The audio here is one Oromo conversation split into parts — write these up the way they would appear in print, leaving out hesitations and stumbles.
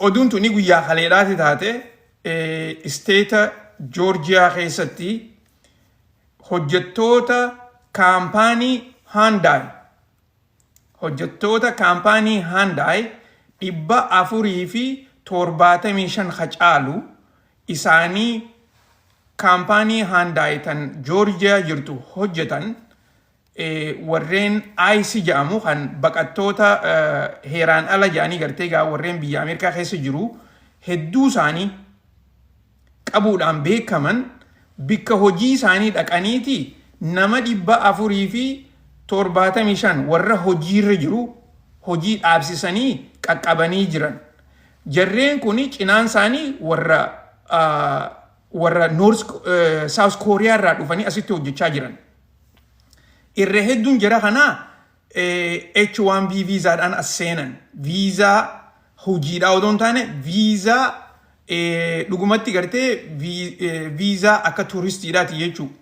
oduun tuni guyyaa kaleedhaati taate isteeta Joorjiyaa keessatti hojjettoota kaampaanii Hyundai 475 hacaalu isaanii kaampaanii Hyundai tan Joorjiyaa jirtu hojjetan warreen IC jedhamu kan baqattoota heeraan ala jedhanii gartee gaa warreen biyya Ameerikaa keessa jiru hedduu isaanii qabuudhaan beekaman bikka hojii isaanii dhaqaniiti nama 475 warra hojiirra jiru hojii dhaabsisanii qaqqabanii jiran. Jarreen kuni cinaan isaanii warra South Korea irraa dhufanii asitti hojjechaa jiran. Irra hedduun jara kanaa H1B viizaadhaan as seenan. Viizaa hojiidhaa otoo hin taane viizaa dhugumatti gartee viizaa akka tuuristiidhaati jechuudha.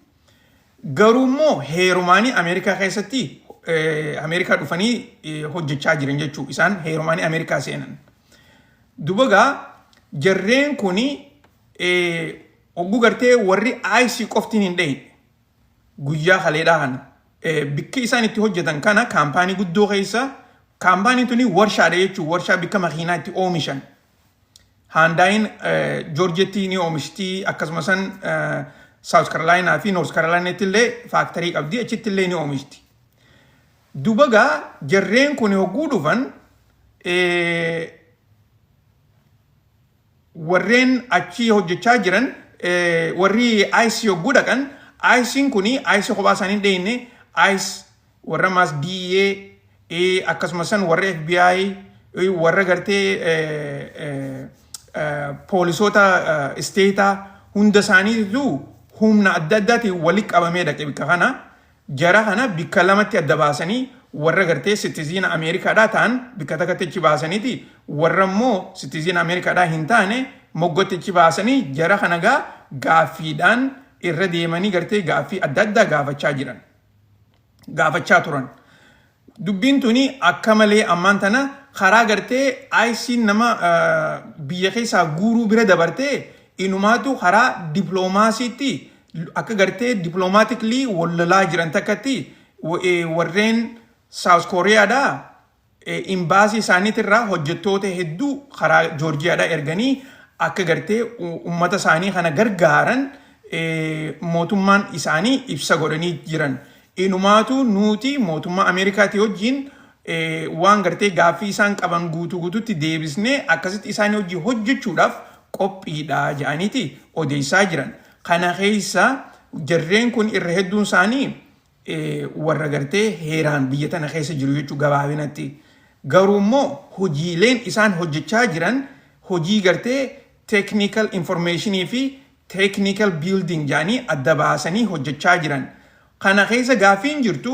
Garuu immoo heerumaanii Ameerikaa keessatti Ameerikaa dhufanii hojjechaa jiran jechuudha. Isaan heerumaanii Ameerikaa seenan. Dubagaa jarreen kuni ogguu gartee warri IC qoftiin hin dhahine guyyaa kaleedhaa kana. Bikka isaan itti hojjetan kana kaampaanii guddoo keessa kaampaaniin tuni warshaadha jechuudha. Warshaa bikka makiinaa itti oomishan. Hyundaiin Joorjiyatti ni oomishti akkasumas South Carolina fi North Carolina illee faaktarii qabdi achitti illee ni oomishti. Dubagaa jarreen kun hogguu dhufan warreen achi hojjechaa jiran warri IC hogguu dhaqan IC'n kuni IC kophaa isaanii hin dhahine ICE warra maas DEA akkasumas warra FBI warra gartee poolisoota isteetaa hunda isaaniitu humna adda addaatiin walitti qabamee dhaqe bikka kana jara kana bikka lamatti adda baasanii warra gartee sitiziina Ameerikaadhaa ta'an bikka takkatti achi baasaniiti warra immoo sitiziina Ameerikaadhaa hin taane moggotti achi baasanii jara kana gaaffiidhaan irra deemanii gartee gaaffii adda addaa gaafachaa turan. Dubbiin tuni akka malee ammaan tana karaa gartee IC nama biyya keessaa guuruu bira dabartee inumaatu karaa diploomaasiitti akka gartee diploomaatiklii wallalaa jiran takkatti warreen South Koreaadhaa imbaasii isaaniitirraa hojjettoota hedduu karaa Joorjiyaadhaa erganii akka gartee uummata isaanii kana gargaaran mootummaan isaanii ibsa godhanii jiran. Inumaatu nuti mootummaa Ameerikaatti wajjin waan gartee gaaffii isaan qaban guutuutti deebisnee akkasitti isaanii hojii hojjechuudhaaf qophiidha jedhaniiti odeessaa jiran. Kana keessa jarreen kun irra hedduun isaanii warra gartee heeraan biyya tana keessa jiru jechuu gabaabinatti. Garuu immoo hojiileen isaan hojjechaa jiran hojii gartee technical informationii fi technical building jedhanii adda baasanii hojjechaa jiran. Kana keessa gaaffiin jirtu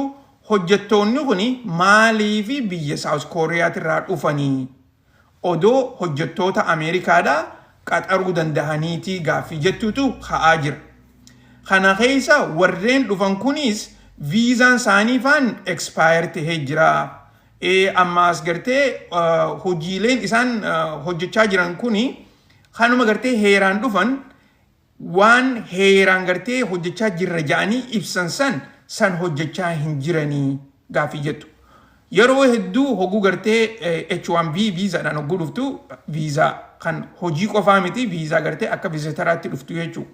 hojjettoonni kuni maaliif biyya South Koreaatirraa dhufanii odoo hojjettoota Ameerikaadhaa qaxaruu danda'aniiti gaaffii jettutu ka'aa jira. Kana keessa warreen dhufan kunis viizaan isaanii faan expire tahee jira. Ammaas gartee hojiileen isaan hojjechaa jiran kuni kanuma gartee heeraan dhufan waan heeraan gartee hojjechaa jirra jedhanii ibsan san hojjechaa hin jiranii gaaffii jettu. Yeroo hedduu hogguu gartee H1B viizaadhaan hogguu dhuftu viizaa kan hojii qofaa miti viizaa gartee akka viizitaraatti dhuftu jechuudha.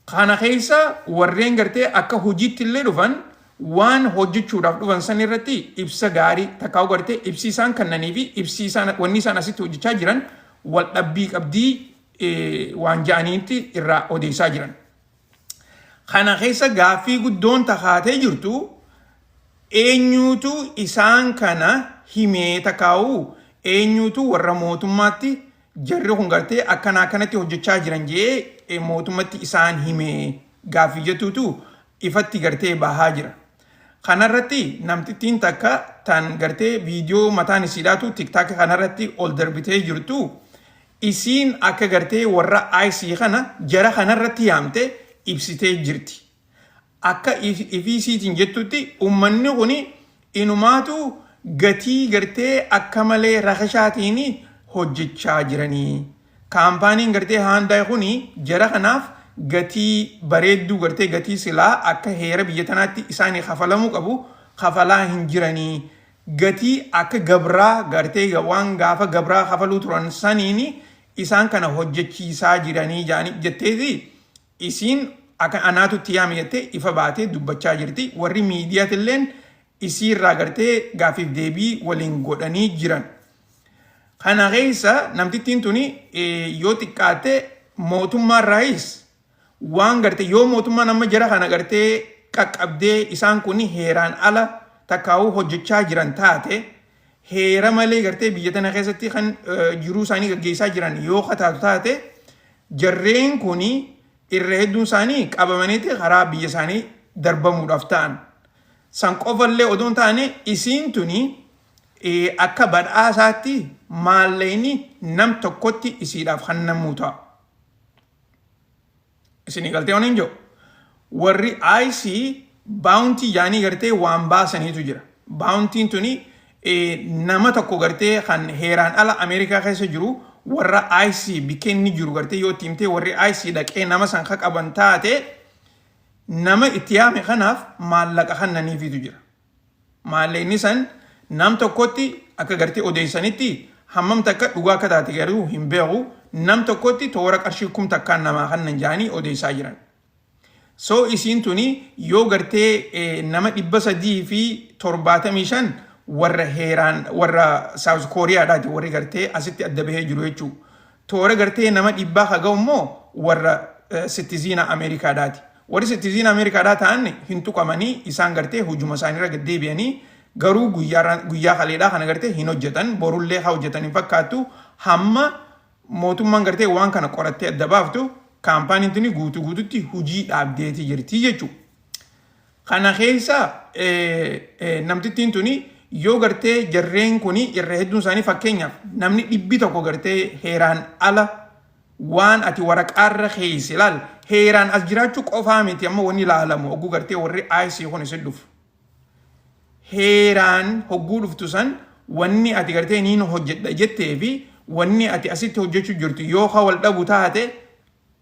Kana keessa warreen gartee akka hojiitti illee dhufan waan hojjechuudhaaf dhufan san irratti ibsa gaarii takkaa'u gartee ibsi isaan kannanii fi ibsi isaan wanni isaan asitti hojjechaa jiran wal dhabbii qabdii waan ja'aniitti irraa odeessaa jiran. Kana keessa gaaffii guddoon takaatee jirtu eenyuutu isaan kana himee takkaa'u eenyuutu warra mootummaatti jarri kun gartee akkanatti hojjechaa jiran jee mootummatti isaan himee gaaffii jettuutu ifatti gartee bahaa jira. Kanarratti namtittiin takka tan gartee viidiyoo mataan isiidhaatu tiktaak kanarratti ol darbitee jirtu isiin akka gartee warra IC kana jara kanarratti yaamte ibsitee jirti. Akka ifiisiitiin jettutti uummanni kuni inumaatu gatii gartee akka malee rakashaatiin hojjechaa jiranii. Kaampaaniin gartee Hyundai kuni jara kanaaf gatii bareedduu gartee gatii silaa akka heera biyya tanaatti isaanii kafalamuu qabu kafalaa hin jiranii. Gatii akka gabraa gartee waan gaafa gabraa kafaluu turan saniini isaan kana hojjechiisaa jiranii jetteeti isiin akka anaatutti yaame jettee ifa baatee dubbachaa jirti. Warri miidiyaatilleen isiirraa gartee gaafiif deebii waliin godhanii jiran. Kana keessa namtittiin tuni yoo xiqqaatte mootummaan raayis waan gartee yoo mootummaan amma jara kana gartee qaqqabdee isaan kun heeraan ala takkaa'uu hojjechaa jiran taate heera malee gartee biyya tana keessatti kan jiruu isaanii gaggeessaa jiran yoo kataatu taate jarreen kun irra hedduun isaanii qabamaniiti karaa biyya isaanii darbamuudhaaf ta'an. San qofallee odoon taane isiin tuni akka badhaasaatti maalleeni nam tokkotti isiidhaaf kennamuu ta'a. Isinii galtee waan hin jiru. Warri IC baawuntii yaanii gartee waan baasaniitu jira. Baawuntiin tuni nama tokko gartee kan heeraan ala Ameerikaa keessa jiru warra IC bikkeenni jiru gartee yoo tiimtee warri IC dhaqee nama san qaban taate nama itti yaame kanaaf maallaqa kennaniifitu jira. Maallaqni san nam tokkotti akka gartee odeessanitti hammam takka dhugaa akka taate garuu hin beeku nam tokkotti toora qarshii 1000 namaa kennan jaanii odeessaa jiran. So isiin tuni yoo gartee nama 375 warra heeraan warra South Koreaadhaati warri gartee asitti adda bahee jiru jechuudha. Toora gartee nama 100 haga'u immoo warra citizen Ameerikaadhaati. Warri citizen Ameerikaadhaa ta'an hin tuqamanii isaan gartee hujuma isaaniirra gad deebi'anii garuu guyyaa kaleedhaa kana gartee hin hojjetan borullee haa hojjetan hin fakkaattu hamma mootummaan gartee waan kana qorattee adda baaftu kaampaaniin tuni guutuutti hujii dhaabdeetii jirti jechuudha. Kana keessa namtittiin tuni yoo gartee jarreen kuni irra hedduun isaanii fakkeenyaaf namni 100 gartee heeraan ala waan ati waraqaarra keessa ilaal heeraan as jiraachuu qofaa miti amma wanni ilaalamu oguu gartee warri IC kun isin dhufu. Heeraan hogguu dhuftu san wanni ati gartee niin hojjedha jettee fi wanni ati asitti hojjechuu jirtu yoo ka wal dhabu taate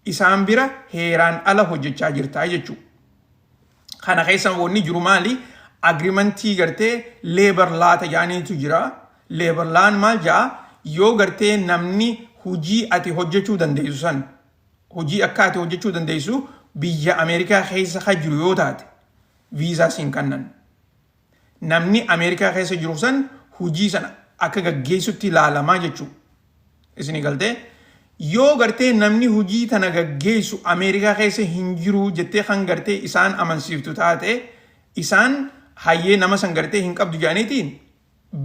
isaan bira heeraan ala hojjechaa jirtaa jechuudha. Kana keessa wanni jiru maali? Agreementii gartee labor laata yaaniitu jira. Labor laan maal jaa yoo gartee namni hujii ati hojjechuu dandeessu san hujii akka ati hojjechuu dandeessu biyya Ameerikaa keessa ka jiru yoo taate viizaa siin kennan. Namni Ameerikaa keessa jiru san hujii sana akka gaggeessutti ilaalamaa jechuudha. Isinii galtee yoo gartee namni hujii tana gaggeessu Ameerikaa keessa hin jiru jettee kan gartee isaan amansiiftu taate isaan hayyee nama san gartee hin qabdu jaaniitiin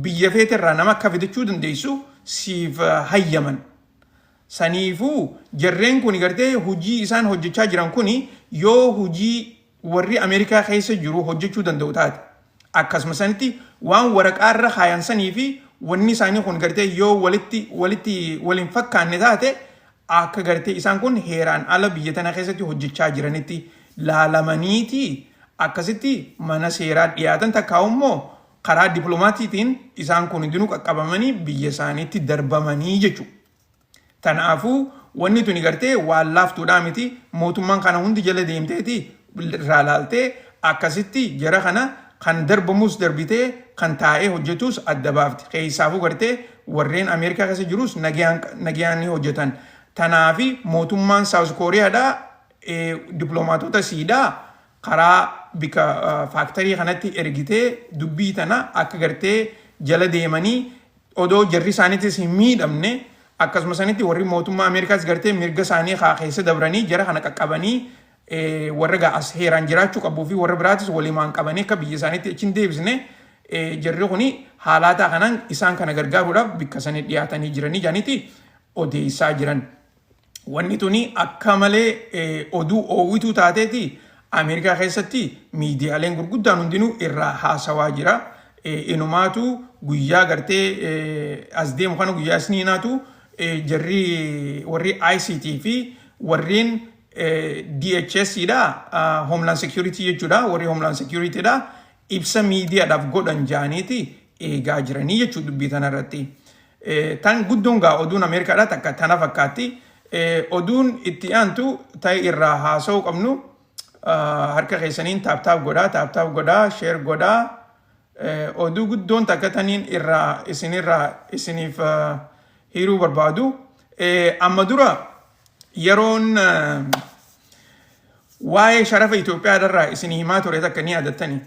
biyya feeterraa nama akka fidachuu dandeessu siif hayyaman. Saniifuu jarreen kun gartee hujii isaan hojjechaa jiran kun yoo hujii warri Ameerikaa keessa jiru hojjechuu danda'u taate akkasuma sanitti waan waraqaarra haayansanii fi wanni isaanii kun gartee yoo waliin fakkaanne taate akka gartee isaan kun heeraan ala biyya tana keessatti hojjechaa jiranitti laalamaniiti akkasitti mana seeraa dhiyaatan takkaa'u immoo karaa dippiloomaatiitiin isaan kun hundinuu qaqqabamanii biyya isaaniitti darbamanii jechuudha. Tanaafuu wanni tuni gartee waan laaftuudhaa miti mootummaan kana hundi jala deemteeti irraa laaltee akkasitti jara kana kan darbamus darbitee kan taa'ee hojjetus adda baafti. Keessaafuu gartee warreen Ameerikaa keessa jirus nagayaan ni hojjetan. Tanaafi mootummaan South Koreaadhaa dippiloomaatota siidaa karaa bika faaktarii kanatti ergitee dubbii tana akka gartee jala deemanii odoo jarri isaaniitis hin miidhamne akkasuma sanitti warri mootummaa Ameerikaas gartee mirga isaanii keessa dabranii jara kana qaqqabanii warra gaas heeraan jiraachuu qabuu fi warra biraatis walimaan qabanii akka biyya isaaniitti achiin deebisne jarri kuni haalaataa kanaan isaan kana gargaaruudhaaf bikka sanii dhiyaatanii jiranii jaaniiti odeessaa jiran. Wanni tuni akka malee oduu oowwituu taateeti Ameerikaa keessatti miidiyaaleen gurguddaan hundinuu irraa haasawaa jira. Inumaatu guyyaa gartee as deemu kana guyyaa isniinaatu jarri warri ICT fi warreen DHS dha Homeland Security jechuudha warri Homeland Security dha ibsa miidiyaadhaaf godhan jaaniiti eegaa jiranii jechuudha dubbii tanarratti. Tan guddoon gaa oduun Ameerikaadhaa takka tana fakkaatti. Oduun itti aantu ta'e irraa haasa'uu qabnu harka keessaniin taaptaap godhaa, sheer godhaa. Oduu guddoon takka taniin irraa isiniif hiruu barbaadu. Amma dura yeroon waa'ee sharafa Itoophiyaadharraa isin himaa ture takka ni yaadattani.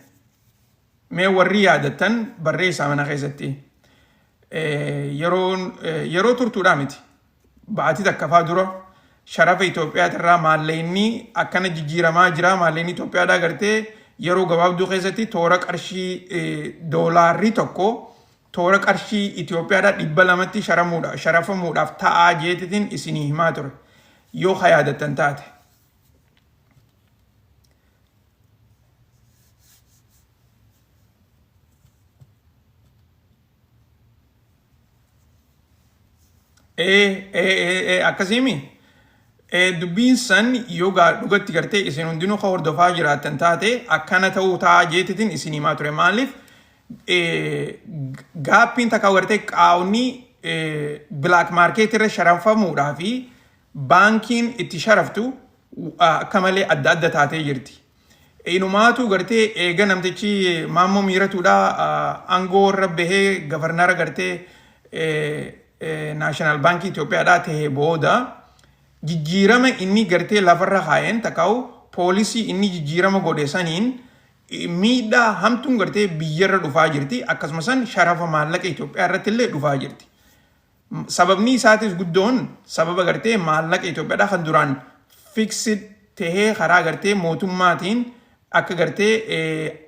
Mee warri yaadattan barreessaa mana keessatti. Yeroo turtuudhaa miti. Ba'atii takkafaa dura sharafa Itoophiyaatirraa maallaqni akkana jijjiiramaa jira. Maallaqni Itoophiyaadhaa gartee yeroo gabaabduu keessatti toora qarshii doolaarrii tokko toora qarshii Itoophiyaadhaa 200tti sharafamuudhaaf ta'aa jeetitiin isinii himaa ture. Yoo yaadattan taate. Akkasimi dubbiin san yoo dhugatti gartee isin hundinuu hordofaa jiraattan taate akkana ta'uu ta'aa jeetitiin isin himaa ture. Maaliif gaappiin takka gartee qaawni bilaak maarkeetii irra sharafamuudhaa fi baankiin itti sharaftu akka malee adda taatee jirti. Inumaatu gartee eega namtichi Maammoo Miiratuudhaa aangoo irra bahee gavarnara gartee National Bank Itoophiyaadhaa ta'ee booda jijjiirama inni gartee lafarra kaa'een takkaa'u poolisii inni jijjiirama godhe saniin miidhaa hamtuun gartee biyyarra dhufaa jirti. Akkasumas sharafa maallaqa Itoophiyaa irratti illee dhufaa jirti. Sababni isaatis guddoon sababa gartee maallaqa Itoophiyaadhaa kan duraan fixed tahee karaa gartee mootummaatiin akka gartee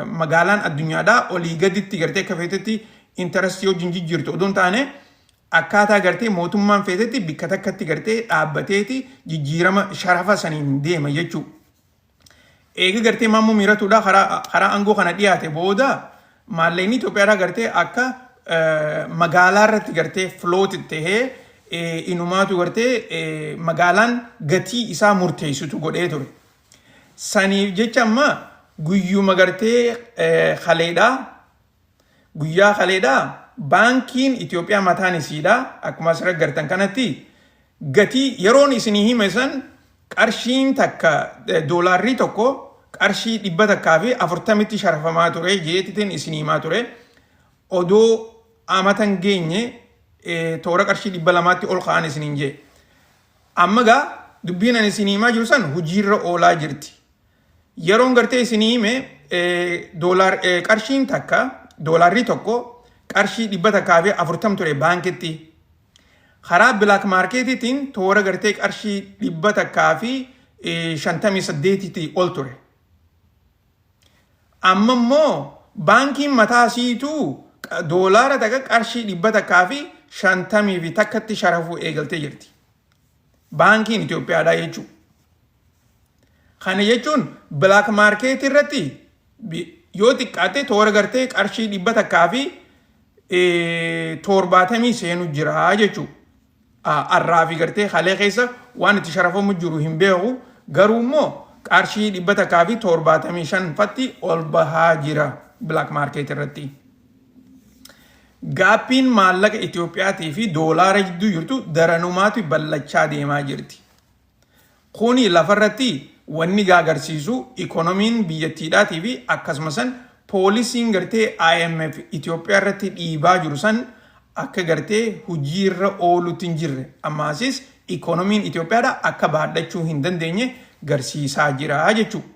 magaalaan addunyaadhaa olii gaditti gartee akka feetetti intarastii wajjin jijjiirtu odoon taane akkaataa gartee mootummaan feetetti bikka takkatti gartee dhaabbateeti jijjiirama sharafa saniin deema jechuudha. Eega gartee Maammoo Miiratuudhaa karaa aangoo kana dhiyaate booda maallaqni Itoophiyaadhaa gartee akka magaalaa irratti gartee float tahee inumaatu gartee magaalaan gatii isaa murteessitu godhee ture. Saniif jecha amma guyyuma gartee guyyaa kaleedhaa baankiin Itoophiyaa mataan isiidhaa akkuma asirratti gartan kanatti gatii yeroon isinii hime san qarshiin takka doolaarrii tokko qarshii 140tti sharafamaa ture jeetitiin isinii himaa ture. Odoo amatan geenye toora qarshii 200tti ol ka'an isiniin jee. Amma gaa dubbiin ani isinii himaa jiru san hojiirra oolaa jirti. Yeroon gartee isinii hime qarshiin takka doolaarrii tokko qarshii 140 ture baankitti. Karaa bilaak maarkeetiitiin toora gartee qarshii 158tti ol ture. Amma immoo baankiin mataa siituu doolaara takka qarshii 150 takkatti sharafuu eegaltee jirti. Baankiin Itoophiyaadhaa jechuudha. Kana jechuun bilaak maarkeetii irratti yoo xiqqaate toora gartee qarshii 170 seenu jira jechuudha. Arraafi gartee halee keessa waan itti sharafamu jiru hin beeku garuu immoo qarshii 175 ol bahaa jira bilaak maarkeetii irratti. Gaappiin maallaqa Itoophiyaatii fi doolaara jidduu jirtu daranumaatu ballachaa deemaa jirti. Kuni lafarratti wanni agarsiisu ikonomiin biyyattiidhaatii fi akkasumas poolisiin gartee IMF Itoophiyaa irratti dhiibaa jiru san akka gartee hojiirra oolutti hin jirre. Ammaasis ikonomiin Itoophiyaadhaa akka baadhachuu hin dandeenye garsiisaa jira jechuudha.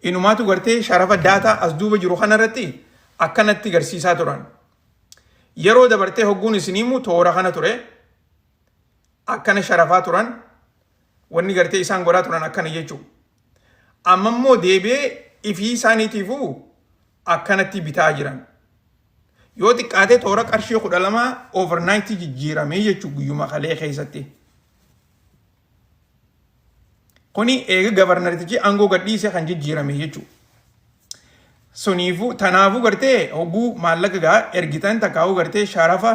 Inumaatu gartee sharafa daataa as duuba jiru kanarratti akkanatti garsiisaa turan. Yeroo dabartee hogguun isiniimu toora kana ture akkana sharafaa turan wanni gartee isaan godhaa turan akkana jechuudha. Amma immoo deebi'ee ifii isaaniitiifuu akkanatti bitaa jiran. Yoo xiqqaatee toora qarshii 12 overnight jijjiiramee jechuudha guyyuma kalee keessatti. Kuni eega gavarnartichi aangoo gadhiisee kan jijjiirame jechuudha. Suniifuu tanaafuu gartee hogguu maallaqa gaa ergitan takkaa'uu gartee sharafa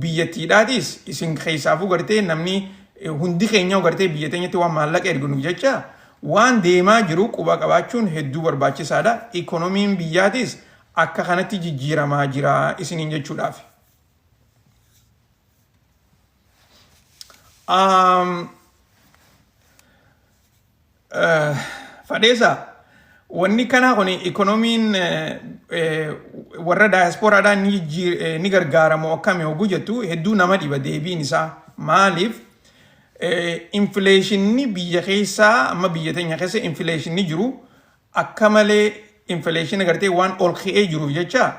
biyyattiidhaatis isin keessaafuu gartee namni hundi keenya gartee biyya teenyatti waan maallaqa erginu jecha waan deemaa jiru quba qabaachuun hedduu barbaachisaadha. Ikonomiin biyyaatis akka kanatti jijjiiramaa jira isiniin jechuudhaaf. Fadheesa wanni kana kuni ikonomiin warra daayaspooraadhaan ni gargaaramu akkami oguu jettu hedduu nama dhiba deebiin isaa maaliif infleeshinni biyya keessaa amma biyya teenya keessa infleeshinni jiru akka malee infleeshin agartee waan ol ka'ee jiruuf jecha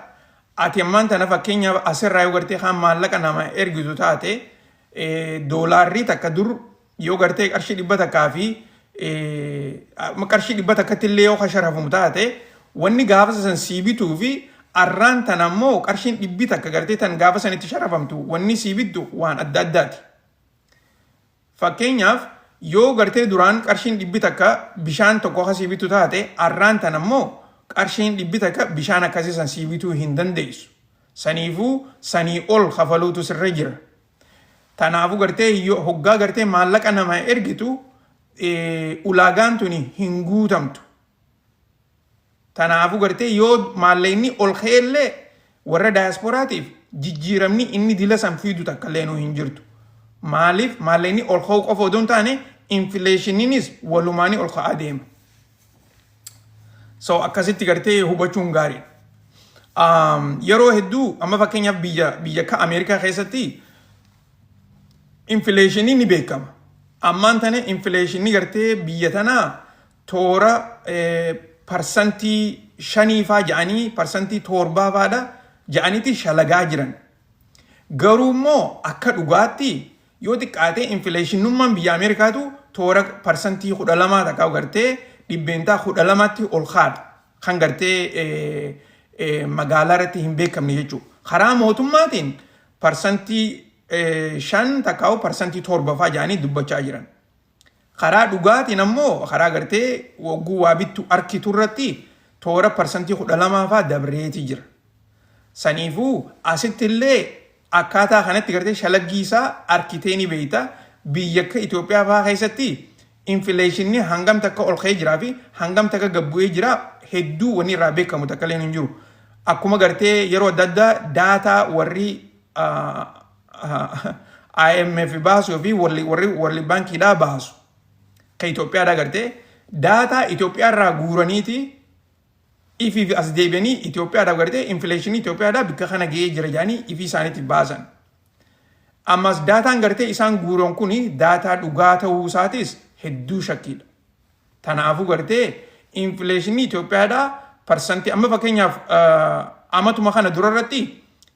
ati ammaan tana fakkeenyaaf asirraa yoo gartee kan maallaqa nama ergitu taate doolaarrii takka dur yoo gartee qarshii 100 takkaa fi qarshii 100 takkatti illee yoo sharafamu taate wanni gaafa san siibituu fi arraan tan ammoo qarshiin 100 takka gartee tan gaafa sanitti sharafamtu wanni siibittu waan adda addaati. Fakkeenyaaf yoo gartee duraan qarshiin 100 takka bishaan tokko akka siibitu taate arraan tan ammoo qarshiin 100 takka bishaan akkasii san siibituu hin dandeessu. Saniifuu sanii ol kafaluutu sirra jira. Tanaafuu gartee yoo hoggaa gartee maallaqa nama ergitu ulaagaan tuni hin guutamtu. Tanaafuu gartee yoo maallaqni ol ka'ellee warra daayaspooraatiif jijjiiramni inni dila san fiidu takka illee hin jirtu. Maaliif maallaqni ol ka'uu qofa odoo hin taane infleeshiniinis walumaanii ol ka'aa deema. So akkasitti gartee hubachuun gaarii. Yeroo hedduu amma fakkeenyaaf biyya ka Ameerikaa keessatti infleeshinii ni beekama. Ammaan tana infleeshinii gartee biyya tanaa toora parsantii 5 ja'anii parsantii 7 faadha ja'aniiti shalagaa jiran. Garuu immoo akka dhugaatti yoo xiqqaatee infleeshinummaan biyya Ameerikaatu toora parsantii 12 takkaa gartee dhibbeentaa 12tti ol kaadha. Kan gartee magaalaa irratti hin beekamne jechuudha. Karaa mootummaatiin parsantii 5 takkaa parsantii 7 faa ja'anii dubbachaa jiran. Karaa dhugaatiin ammoo karaa gartee wagguu waa bittu arkitu irratti toora parsantii 12 faa dabreeti jira. Saniifuu asitti illee akkaataa kanatti gartee shalaggii isaa arkitee ni beeyta. Biyya akka Itoophiyaa faa keessatti infleeshinni hangam takka ol ka'ee jiraa fi hangam takka gabbu'ee jira hedduu wanni irraa beekamu takka illee hin jiru. Akkuma gartee yeroo adda addaa daataa warri IMF baasuu fi warri baankiidhaa baasu. Ka Itoophiyaadhaa gartee daataa Itoophiyaa irraa guuraniiti ifi as deebi'anii Itoophiyaadhaa gartee infleeshinii Itoophiyaadhaa bikka kana ga'ee jira jedhanii ifi isaaniitti baasan. Ammas daataan gartee isaan guuran kuni daataa dhugaa ta'uu isaatis hedduu shakkiidha. Tanaafuu gartee infleeshinii Itoophiyaadhaa parsantii amma fakkeenyaaf amatuma kana dura irratti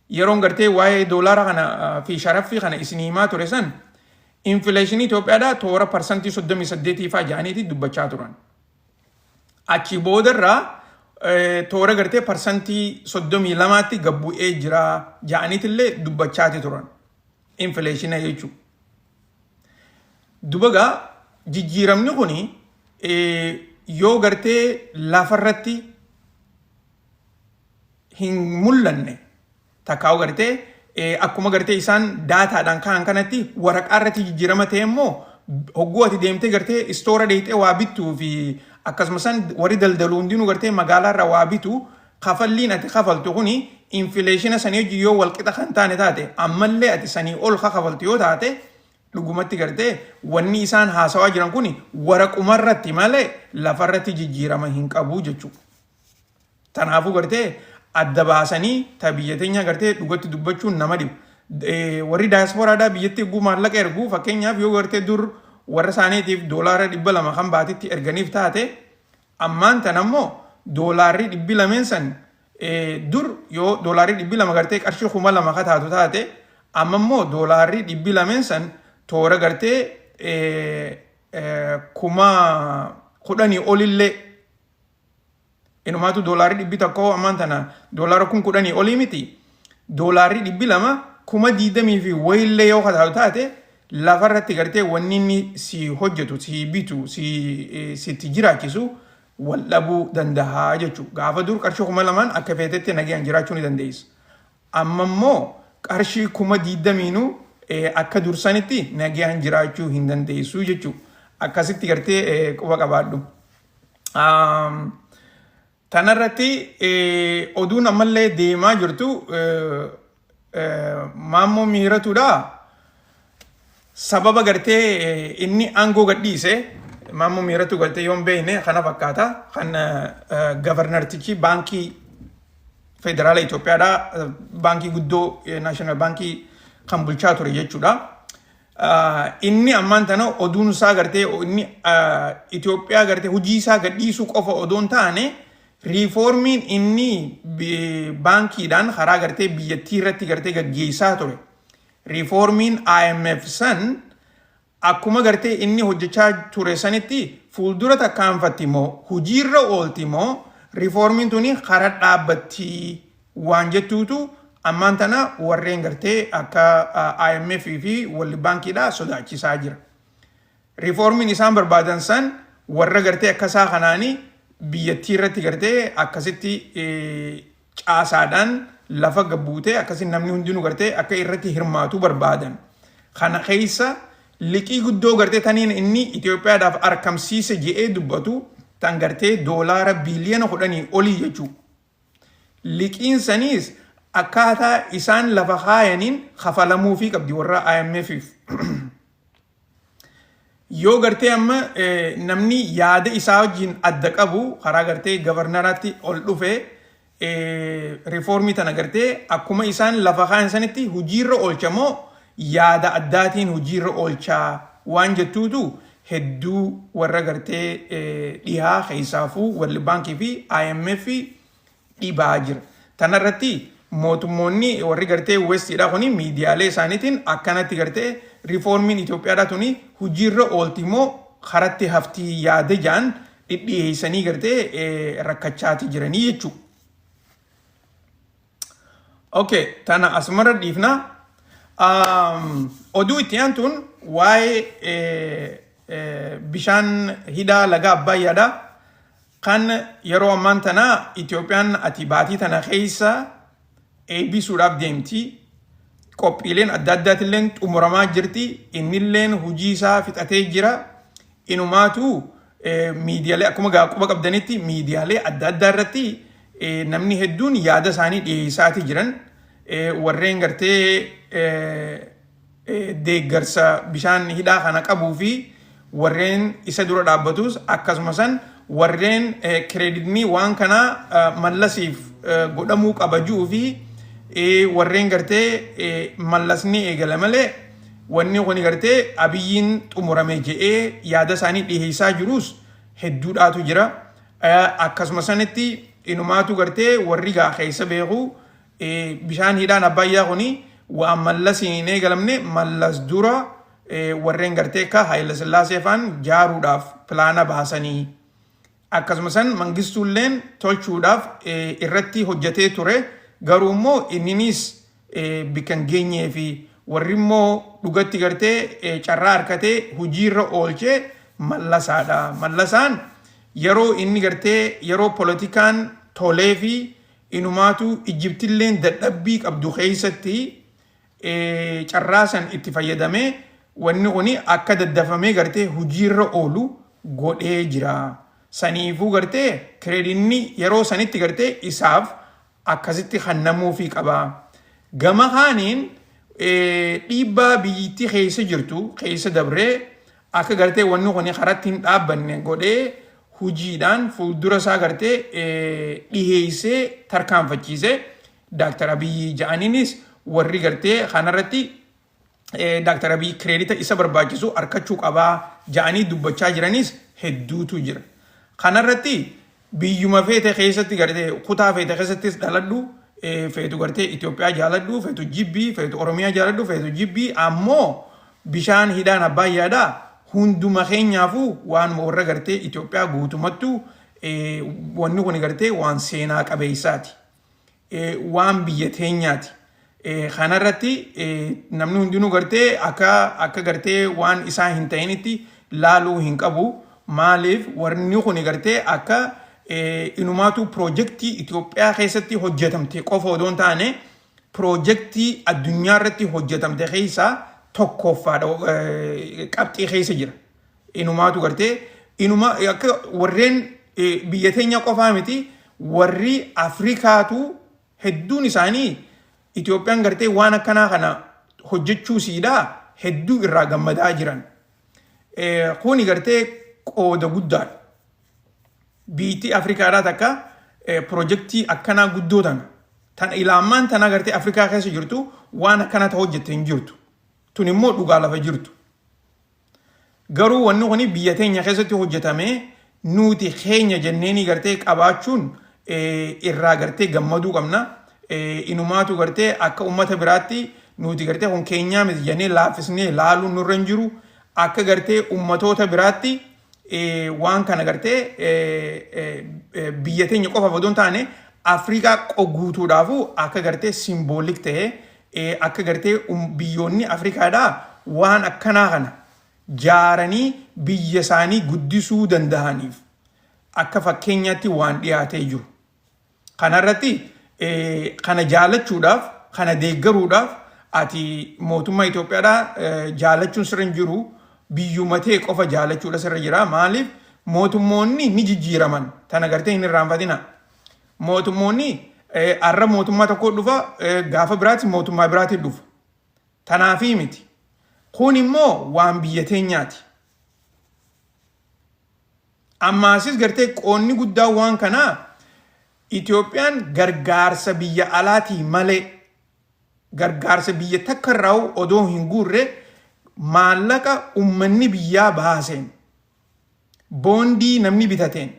yeroon gartee waa'ee doolaara kana fi sharaffii kana isinii himaa ture san infleeshinii Itoophiyaadhaa toora parsantii 38 faa ja'aniiti dubbachaa turan. Achi boodarraa toora gartee parsantii 32tti gabbu'ee jira ja'aniitillee dubbachaati turan. Infleeshina jechuudha. Dubagaa jijjiiramni kuni yoo gartee lafarratti hin mul'anne takkaa'u gartee akkuma gartee isaan daataadhaan ka'an kanatti waraqaa irratti jijjiirama ta'e immoo hogguu ati deemtee gartee istoora deemtee waa bittuu fi akkasumas warri daldaluu hundinuu gartee magaalaa irraa waa bitu kafalliin ati kafaltu kuni infleeshina sanii hojii yoo walqixa kan taane taate ammallee ati sanii ol kafaltu yoo taate dhugumatti gartee wanni isaan haasawaa jiran kuni waraqumarratti malee lafarratti jijjiirama hin qabu jechuudha. Tanaafuu gartee adda baasanii ta biyya teenya gartee dhugatti dubbachuun nama dhibu. Warri daayaspooraadhaa biyyatti erguu maallaqa erguu fakkeenyaaf yoo gartee dur warra isaaniitiif doolaara 200 kan baatitti erganiif taate ammaan tan ammoo doolaarri 200 san dur yoo doolaarri 200 gartee qarshii 2,000 ka taatu taate amma immoo doolaarri 200 san toora gartee 10,000 olillee inumaatu doolaarri 100 ammaan tana doolaara 10,000 olii miti doolaarri 200 20,000 fi wayillee yoo taatu taate lafarratti gartee wanni inni si hojjetu si bitu sitti jiraachisu wal dhabuu danda'a jechuudha. Gaafa dur qarshii 2,000 akka feetetti nagaan jiraachuu ni dandeessa. Amma immoo qarshii 20,000 akka dursanitti nagaan jiraachuu hin dandeessu jechuudha. Akkasitti gartee quba qabaadhu. Tanarratti oduun ammallee deemaa jirtu maammoo miiratuudha. sababa gartee inni aangoo gadhiise maammoo miiratu gartee yoon beekne kana fakkaata kan gavarnartichi baankii federaala Itoophiyaadhaa baankii guddoo naashinaal baankii kan bulchaa ture jechuudha. Inni ammaan tana oduun isaa gartee inni Itoophiyaa gartee hojii isaa gadhiisuu qofa odoon taane riiformiin inni baankiidhaan karaa gartee biyyattii irratti gartee gaggeessaa ture. Riiformiin IMF san akkuma gartee inni hojjechaa ture sanitti fuuldura takkaanfatti immoo hojiirra oolti immoo riiformiin tuni karaa dhaabbatti waan jettuutu ammaan tana warreen gartee akka IMF fi walli baankiidhaa sodaachisaa jira. Riiformiin isaan barbaadan san warra gartee akkasaa kanaanii biyyattii irratti gartee akkasitti caasaadhaan lafa gabbuutee akkasiin namni hundinuu gartee akka irratti hirmaatu barbaadan. Kana keessa liqii guddoo gartee taniin inni Itoophiyaadhaaf argamsiise jedhee dubbatu tan gartee doolaara biiliyoona 10 olii jechuu. Liqiin saniis akkaataa isaan lafa kaayaniin kafalamuufii qabdi warra IMF'if. Yoo gartee amma namni yaada isaa wajjin adda qabu karaa gartee gavarnaraatti ol dhufee riiformii tana gartee akkuma isaan lafa kaayan sanitti hojiirra oolchamoo yaada addaatiin hojiirra oolchaa waan jettuutu hedduu warra gartee dhihaa keessaafuu walli baankii fi IMF dhibaa jira. Tanarratti mootummoonni warri gartee westiidhaa kuni miidiyaalee isaaniitiin akkanatti gartee riiformiin Itoophiyaadhaa tuni hojiirra ooltimoo karatti haftii yaada jaan dhidhiyeessanii gartee rakkachaati jiranii jechuudha. Okay, tana asmara dhiifna. Oduu itti aantuun waa'ee bishaan hidhaa laga Abbayyaadha. Kan yeroo ammaan tana Itoophiyaan ati baatii tana keessa eebbisuudhaaf deemti. Qophiileen adda addaatilleen xumuramaa jirti. Innilleen hojii isaa fixatee jira. Inumaatu miidiyaalee akkuma quba qabdanitti miidiyaalee adda addaa irratti namni hedduun yaada isaanii dhiyeessaati jiran. Warreen gartee deeggarsa bishaan hidhaa kana qabuu fi warreen isa dura dhaabbatus akkasumas warreen kireeditii waan kana mallasiif godhamuu qabajuu fi warreen gartee mallasni eegala malee wanni kun gartee abiyyiin xumurame jedhee yaada isaanii dhiyeessaa jirus hedduudhaatu jira. Akkasumas sanitti inumaatu gartee warri gaa keessa beeku bishaan hidhaan Abbayyaa kuni waan mallasiin eegalamne mallas dura warreen gartee akka Haayila Sillaasee faan jaaruudhaaf pilaana baasanii akkasumas mangistuulleen tolchuudhaaf irratti hojjetee ture. Garuu immoo inninis bikan geenyee fi warri immoo dhugatti gartee carraa harkatee hojiirra oolchee mallasaadha. Mallasaan yeroo inni gartee yeroo politikaan tolee fi inumaatu Ijiptilleen dadhabbii qabdu keessatti carraa san itti fayyadamee wanni kuni akka daddafamee gartee hojiirra oolu godhee jira. Saniifuu gartee kireedinni yeroo sanitti gartee isaaf akkasitti hannamuufii qaba. Gama kaaniin dhiibbaa biyyittii keessa jirtu keessa dabree akka gartee wanni kuni karatti hin dhaabbanne godhee hojiidhaan fuuldura isaa gartee dhiheessee tarkaanfachiise. Dr. Abiyyi ja'aniinis warri gartee kanarratti Dr. Abiyyi kireedita isa barbaachisu harkachuu qabaa ja'anii dubbachaa jiranis hedduutu jira. Kanarratti biyyuma feete keessatti gartee kutaa feete keessattis dhaladhu feetu gartee Itoophiyaa jaaladhu feetu jibbii feetu Oromiyaa jaaladhu feetu jibbii ammoo bishaan hidhaan Abbayyaadhaa hunduma keenyaafuu waan warra gartee Itoophiyaa guutumattu wanni kun gartee waan seenaa qabeessaati. Waan biyya teenyaati. Kanarratti namni hundinuu gartee akka gartee waan isaa hin ta'initti laaluu hin qabu. Maaliif warni kun gartee akka inumaatu piroojeektii Itoophiyaa keessatti hojjetamte qofa odoon taane piroojeektii addunyaa irratti hojjetamte keessaa tokkoffaadha qabxii keessa jira. Inumaatu gartee inuma akka warreen biyya teenya qofaa miti warri Afrikaatu hedduun isaanii Itoophiyaan gartee waan akkanaa kana hojjechuu siidhaa hedduu irraa gammadaa jiran. Kuni gartee qooda guddaadha. Biyyi Afrikaadhaa takka pirojektii akkanaa guddoo tan ilaamaan tana gartee Afrikaa keessa jirtu waan akkana ta'u hojjettee hin jirtu. Tun immoo dhugaa lafa jirtu. Garuu wanni kuni biyya teenya keessatti hojjetamee nuti keenya jenneeni gartee qabaachuun irraa gartee gammaduu qabna. Inumaatu gartee akka ummata biraatti nuti gartee kun keenyaa miti jennee laaffisnee laaluun nurra hin jiru. Akka gartee ummatoota biraatti waan kana gartee biyya teenya qofaaf odoo hin taane Afrikaa guutuudhaafu akka gartee simboolik ta'ee akka gartee biyyoonni Afrikaadhaa waan akkanaa kana jaaranii biyya isaanii guddisuu danda'aniif akka fakkeenyaatti waan dhiyaatee jiru. Kanarratti kana jaalachuudhaaf kana deeggaruudhaaf ati mootummaa Itoophiyaadhaa jaalachuun sirra hin jiru. Biyyuma ta'e qofa jaalachuudha sirra jira. Maaliif mootummoonni ni jijjiiraman. Tana gartee hin irraanfatina. Mootummoonni har'a mootummaa tokko dhufa gaafa biraatti mootummaa biraatti dhufa. Tanaafi miti. Kun immoo waan biyya teenyaati. Ammaasis gartee qoonni guddaa waan kanaa Itoophiyaan gargaarsa biyya alaatii malee gargaarsa biyya takka irraa odoo hin guurre maallaqa ummanni biyyaa baaseen boondii namni bitateen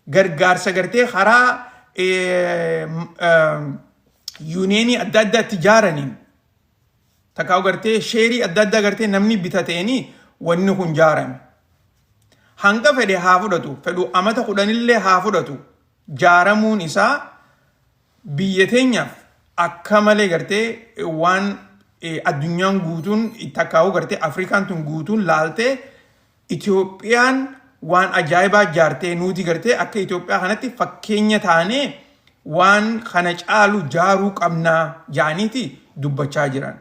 gargaarsa gartee karaa yuuneenii adda addaatti ijaaraniin takkaa gartee sheerii adda addaa gartee namni bitateeni wanni kun ijaarame. Hanga fedhe haa fudhatu, fedhu amata 10 haa fudhatu. Jaaramuun isaa biyya teenyaaf akka malee gartee waan addunyaan guutuun takkaa'u gartee Afrikaan tun guutuun laaltee Itoophiyaan waan ajaa'ibaa jaartee nuti gartee akka Itoophiyaa kanatti fakkeenya taanee waan kana caalu jaaruu qabnaa jaaniiti dubbachaa jiran.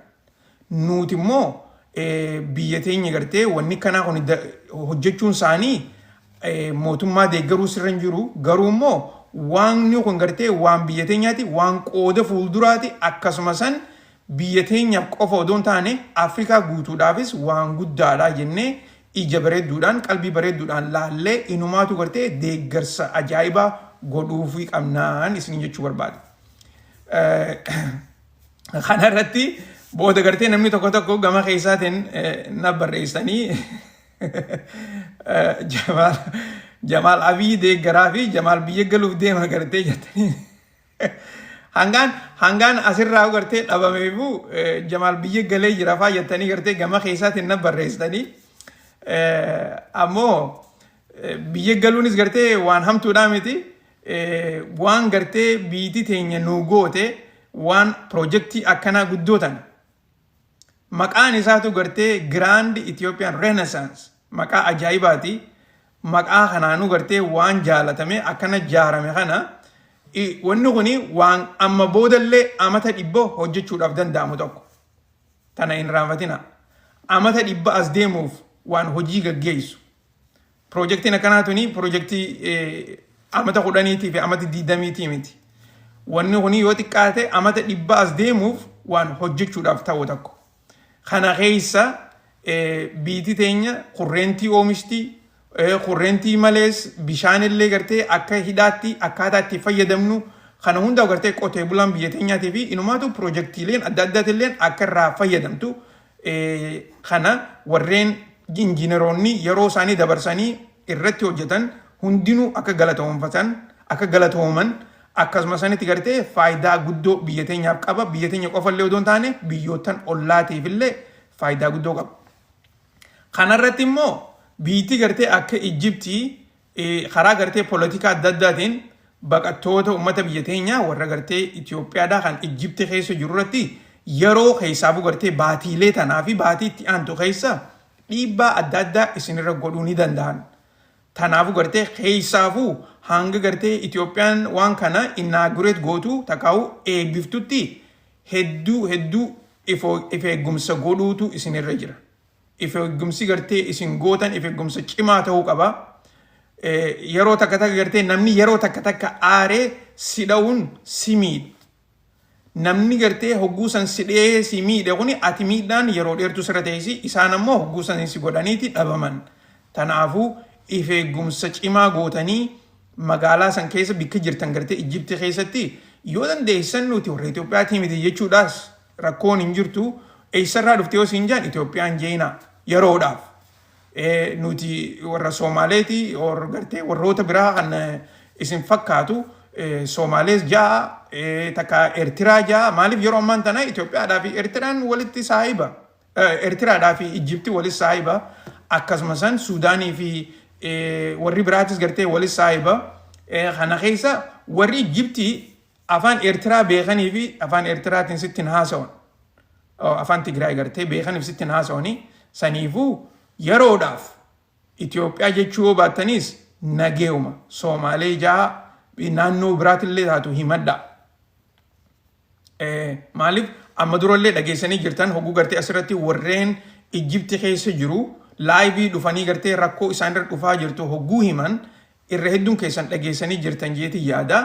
Nuti immoo biyya teenya gartee wanni kanaa kun hojjechuun isaanii mootummaa deeggaruu sirra hin jiru. Garuu immoo waan kun gartee waan biyya teenyaati waan qooda fuulduraati akkasumas biyya teenyaaf qofa odoo hin taane Afrikaa guutuudhaafis waan guddaadha jennee ija bareedduudhaan qalbii bareedduudhaan laallee inumaatu gartee deeggarsa ajaa'ibaa godhuufii qabnaan isin jechuu barbaada. Kana irratti booda gartee namni tokko gama keessaatiin na barreessanii Jamaal Abiy deeggaraa fi Jamaal biyya galuuf deema gartee jettanii hangaan asirraa gartee dhabameefu Jamaal biyya galee jira faa jettanii gartee gama keessaatiin na barreessanii ammoo biyya galuunis gartee waan hamtuudhaa miti waan gartee biyyi teenya nu goote waan pirojektii akkanaa guddootan maqaan isaatu gartee Grand Ethiopian Renaissance maqaa ajaa'ibaati. Maqaa kanaanuu gartee waan jaalatame akkana jaarame kana wanni kuni waan amma boodallee amata 100 hojjechuudhaaf danda'amu tokko. Tana hin raanfatina. Amata 100 as deemuuf waan hojii gaggeessu. Pirojektiin akkanaatuni pirojektii amata 10 fi amata 20 miti. Wanni kuni yoo xiqqaate amata 100 as deemuuf waan hojjechuudhaaf ta'u tokko. Kana keessa biyyi teenya kurrentii oomishtii kurrentii malees bishaanillee gartee akka hidhaatti akkaataa itti fayyadamnu kana hunda gartee qotee bulaan biyya teenyaatii fi inumaatu pirojektiileen adda addaatilleen akka irraa fayyadamtu kana warreen injiineroonni yeroo isaanii dabarsanii irratti hojjetan hundinuu akka galatoomfatan akka galatooman akkasumas sanitti gartee faayidaa guddoo biyya teenyaaf qaba. Biyya teenya qofallee odoo hin taane biyyootan ollaatiifillee faayidaa guddoo qaba. Kanarratti immoo biyyi gartee akka Ijiptii karaa gartee poolitikaa adda addaatiin baqattoota uummata biyya teenyaa warra gartee Itoophiyaadhaa kan Ijiptii keessa jiru irratti yeroo keessaafu gartee baatiilee tanaa fi baatii itti aantu keessa dhiibbaa adda addaa isinirra godhuu ni danda'an. Tanaafu gartee keessaafu hanga gartee Itoophiyaan waan kana inaugureet gootu takkaa'u eebbiftutti hedduu if eeggumsa godhuutu isinirra jira. If eeggumsi gartee isin gootan if eeggumsa cimaa ta'uu qaba. Yeroo takka gartee namni yeroo takka aaree si dha'uun si miidha. namni gartee hogguu san sidhee si miidhe kuni ati miidhaan yeroo dheertu sirra teessi isaan ammoo hogguu san si godhaniiti dhabaman. Tanaafuu if eegumsa cimaa gootanii magaalaa san keessa bikka jirtan gartee Ijipti keessatti yoo dandeessan nuti warra Itoophiyaatii miti jechuudhaas rakkoon hin jirtu. Eessarraa dhuftee yoo siin jaan Itoophiyaan jeena yeroodhaaf. Nuti warra Somaaleeti gartee warroota biraa kan isin fakkaatu Somaalees jaa takka Eertiraa jaa maaliif yeroo ammaan tana Itoophiyaadhaa fi Eertiraan walitti saahiba. Eertiraadhaa fi Ijipti walitti saahiba. Akkasumas Suudaanii fi warri biraatis gartee walitti saahiba. Kana keessa warri Ijipti afaan Eertiraa beekanii fi afaan Eertiraatiin sittiin haasa'an. Afaan Tigraay gartee beekaniif sittiin haasa'anii saniifuu yeroodhaaf Itoophiyaa jechuu yoo baattanis nageuma Somaalee jaa naannoo biraatillee taatu himadha. Maaliif amma durallee dhageessanii jirtan hogguu gartee asirratti warreen Ijipti keessa jiru laayivii dhufanii gartee rakkoo isaanirra dhufaa jirtu hogguu himan irra hedduun keessan dhageessanii jirtan jeeti yaada.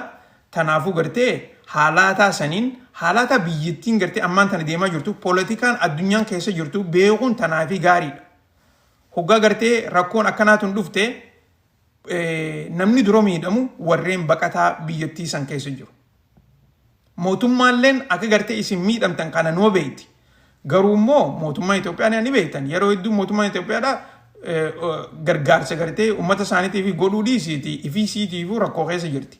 Tanaafuu gartee haalaataa saniin haalaataa biyyattiin gartee ammaan tana deemaa jirtu poolitikaan addunyaan keessa jirtu beekuun tanaafi gaariidha. Hoggaa gartee rakkoon akkanaatuun dhufte namni dura miidhamu warreen baqataa biyyattii san keessa jiru. Mootummaalleen akka gartee isin miidhamtan kana noo beekti. Garuu immoo mootummaa Itoophiyaa ni beektan. Yeroo hedduu mootummaa Itoophiyaadhaa gargaarsa gartee uummata isaaniitiif godhuu dhiisiiti ifii siitiifuu rakkoo keessa jirti.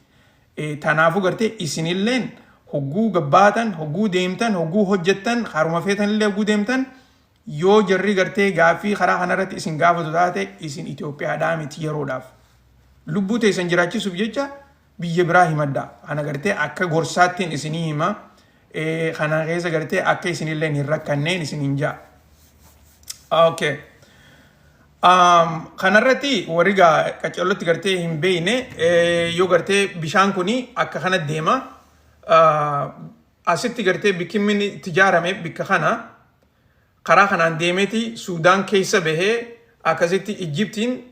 Tanaafuu gartee isinilleen hogguu gabbaatan, hogguu deemtan, hogguu hojjettan, haruma feetanillee hogguu deemtan yoo jarri gartee gaaffii karaa kanarratti isin gaafatu taate isin Itoophiyaadhaa miti yeroodhaaf. Lubbuu teessan jiraachisuuf jecha biyya biraa himadda. Kana gartee akka gorsaattiin isinii hima. Kana keessa gartee akka isinilleen hin rakkanneen isin hin jaa. Okay. Kanarratti warri qaccallotti gartee hin beeyne yoo gartee bishaan kuni akka kana deema. Asitti gartee bikki itti ijaarame bikka kana karaa kanaan deemeeti Suudaan keessa bahee akkasitti Ijiptiin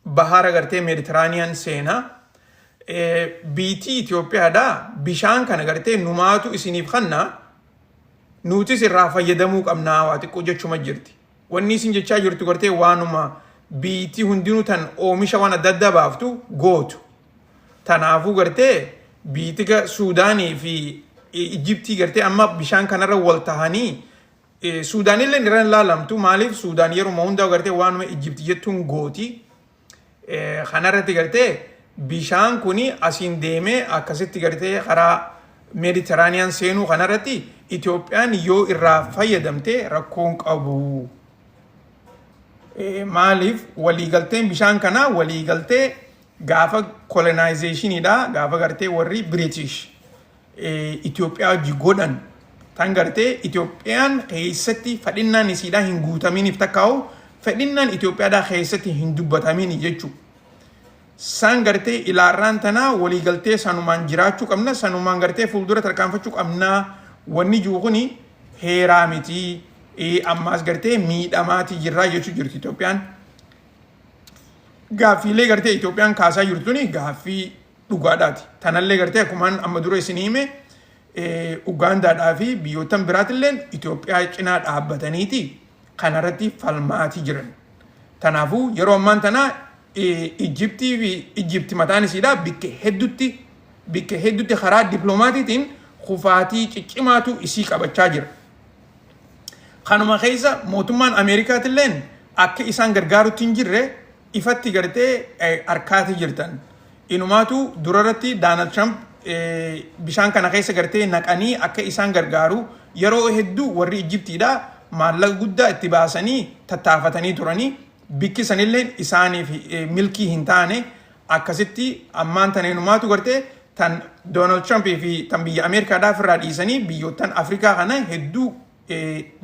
bahara gartee Meeditiraaniyaan seena. Biitii Itoophiyaadhaa bishaan kana gartee numaatu isiniif kanna nutis irraa fayyadamuu qabnaa waa xiqqoo jechuma jirti. Wanni isin jechaa jirtu gartee waanuma biitii hundinuu tan oomisha waan adda addaa baaftu gootu. Tanaafuu gartee biitika Suudaanii fi Ijiptii gartee amma bishaan kanarra wal tahanii Suudaanillee irra laalamtu maaliif Suudaan yeroo hundaa gartee waanuma Ijipti jettuun gooti. Kanarratti gartee bishaan kuni asiin deemee akkasitti gartee karaa Meeditiraaniyaan seenuu kanarratti Itoophiyaan yoo irraa fayyadamte rakkoon qabu. Maaliif waliigalteen bishaan kanaa waliigaltee gaafa colonizationidha gaafa gartee warri British Itoophiyaa hojii godhan tan gartee Itoophiyaan keessatti fedhinnaan isiidhaa hin guutaminiif takkaa'u fedhinnaan Itoophiyaadhaa keessatti hin dubbatamini jechuudha. San gartee ilaarraan tanaa waliigaltee sanumaan jiraachuu qabna sanumaan gartee fuuldura tarkaanfachuu qabnaa wanni jiru kuni heeraa miti. Ammaas gartee miidhamaati jirraa jechuu jirti Itoophiyaan. Gaaffiilee gartee Itoophiyaan kaasaa jirtuni gaaffii dhugaadhaati. Tanallee gartee akkumaan amma dura isin hime Ugaandaadhaa fi biyyoottan biraatilleen Itoophiyaa cinaa dhaabbataniiti kanarratti falmaatii jiran. Tanaafuu yeroo ammaan tanaa Ijiptii fi Ijipti mataan isiidhaa bikka heddutti karaa dippiloomaatiitiin kufaatii ciccimaatu isii qabachaa jira. Kanuma keessa mootummaan Ameerikaatilleen akka isaan gargaarutti hin jirre ifatti gartee harkaati jirtan. Inumaatu durarratti Donald Trump bishaan kana keessa gartee naqanii akka isaan gargaaru yeroo hedduu warri Ijiptiidhaa maallaqa guddaa itti baasanii tattaafatanii turanii bikki sanillee isaaniif milkii hin taane akkasitti ammaan tan inumaatu gartee tan Donald Trump fi tan biyya Ameerikaadhaaf irraa dhiisanii biyyoottan Afrikaa kana hedduu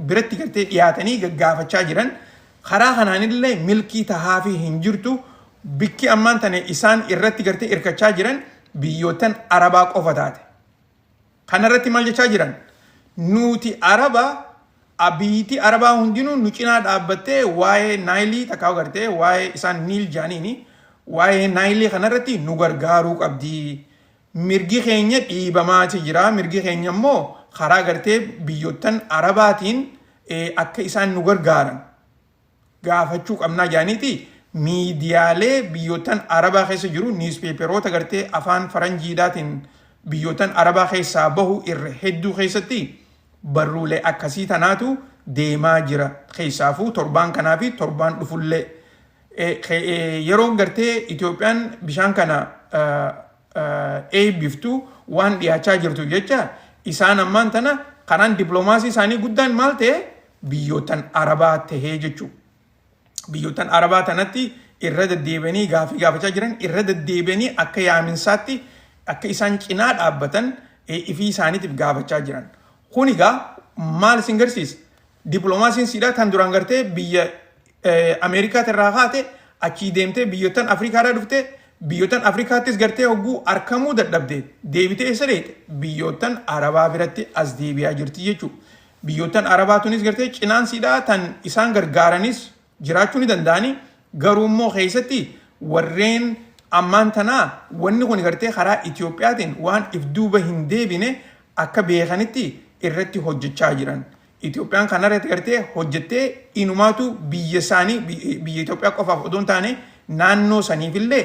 biratti gartee dhiyaatanii gaggaafachaa jiran karaa kanaanillee milkii tahaafi hin jirtu bikki ammaan tane isaan irratti gartee hirkachaa jiran biyyoottan Arabaa qofa taate. Kanarratti maal jechaa jiran? Nuti biitii Arabaa hundinuu nu cinaa dhaabbattee waa'ee Naayilii takkaa gartee waa'ee isaan Niil jaaniini waa'ee Naayilii kanarratti nu gargaaruu qabdi. Mirgi keenya dhiibamaati jira. Mirgi keenya immoo karaa gartee biyyootan Arabaatiin akka isaan nu gargaaran gaafachuu qabnaa jaaniiti miidiyaalee biyyootan Arabaa keessa jiru niwuspeeperoota gartee afaan faranjiidhaatiin biyyootan Arabaa keessaa bahu irra hedduu keessatti barruulee akkasii tanaatu deemaa jira keessaafuu torbaan kanaa fi torbaan dhufullee yeroo gartee Itoophiyaan bishaan kana eebbiftu waan dhiyaachaa jirtu jecha isaan ammaan tana kanaan diploomaasii isaanii guddaan maal ta'e biyyootan Arabaa tahee jechuudha. Biyyootan Arabaa tanatti irra deddeebianii gaafii gaafachaa jiran irra deddeebianii akka yaaminsaatti akka isaan cinaa dhaabbatan ifii isaaniitiif gaafachaa jiran. Kun egaa maal isin garsiisa? Diploomaasiin siidhaa kan duraan gartee biyya Ameerikaa irraa haate achii deemtee biyyootan Afrikaadhaa dhufte biyyootan Afrikaattis gartee hogguu arkamuu dadhabde deebitee isa dheete biyyootan Arabaa biratti as deebi'aa jirti jechuudha. Biyyootan Arabaa tunis gartee cinaan siidhaa tan isaan gargaaranis jiraachuu ni danda'ani garuu immoo keessatti warreen ammaan tanaa wanni kun gartee karaa Itoophiyaatiin waan if duuba hin deebine akka beekanitti irratti hojjechaa jiran. Itoophiyaan kanarratti gartee hojjettee inumaatu biyya isaanii biyya Itoophiyaa qofaaf odoo hin taane naannoo saniifillee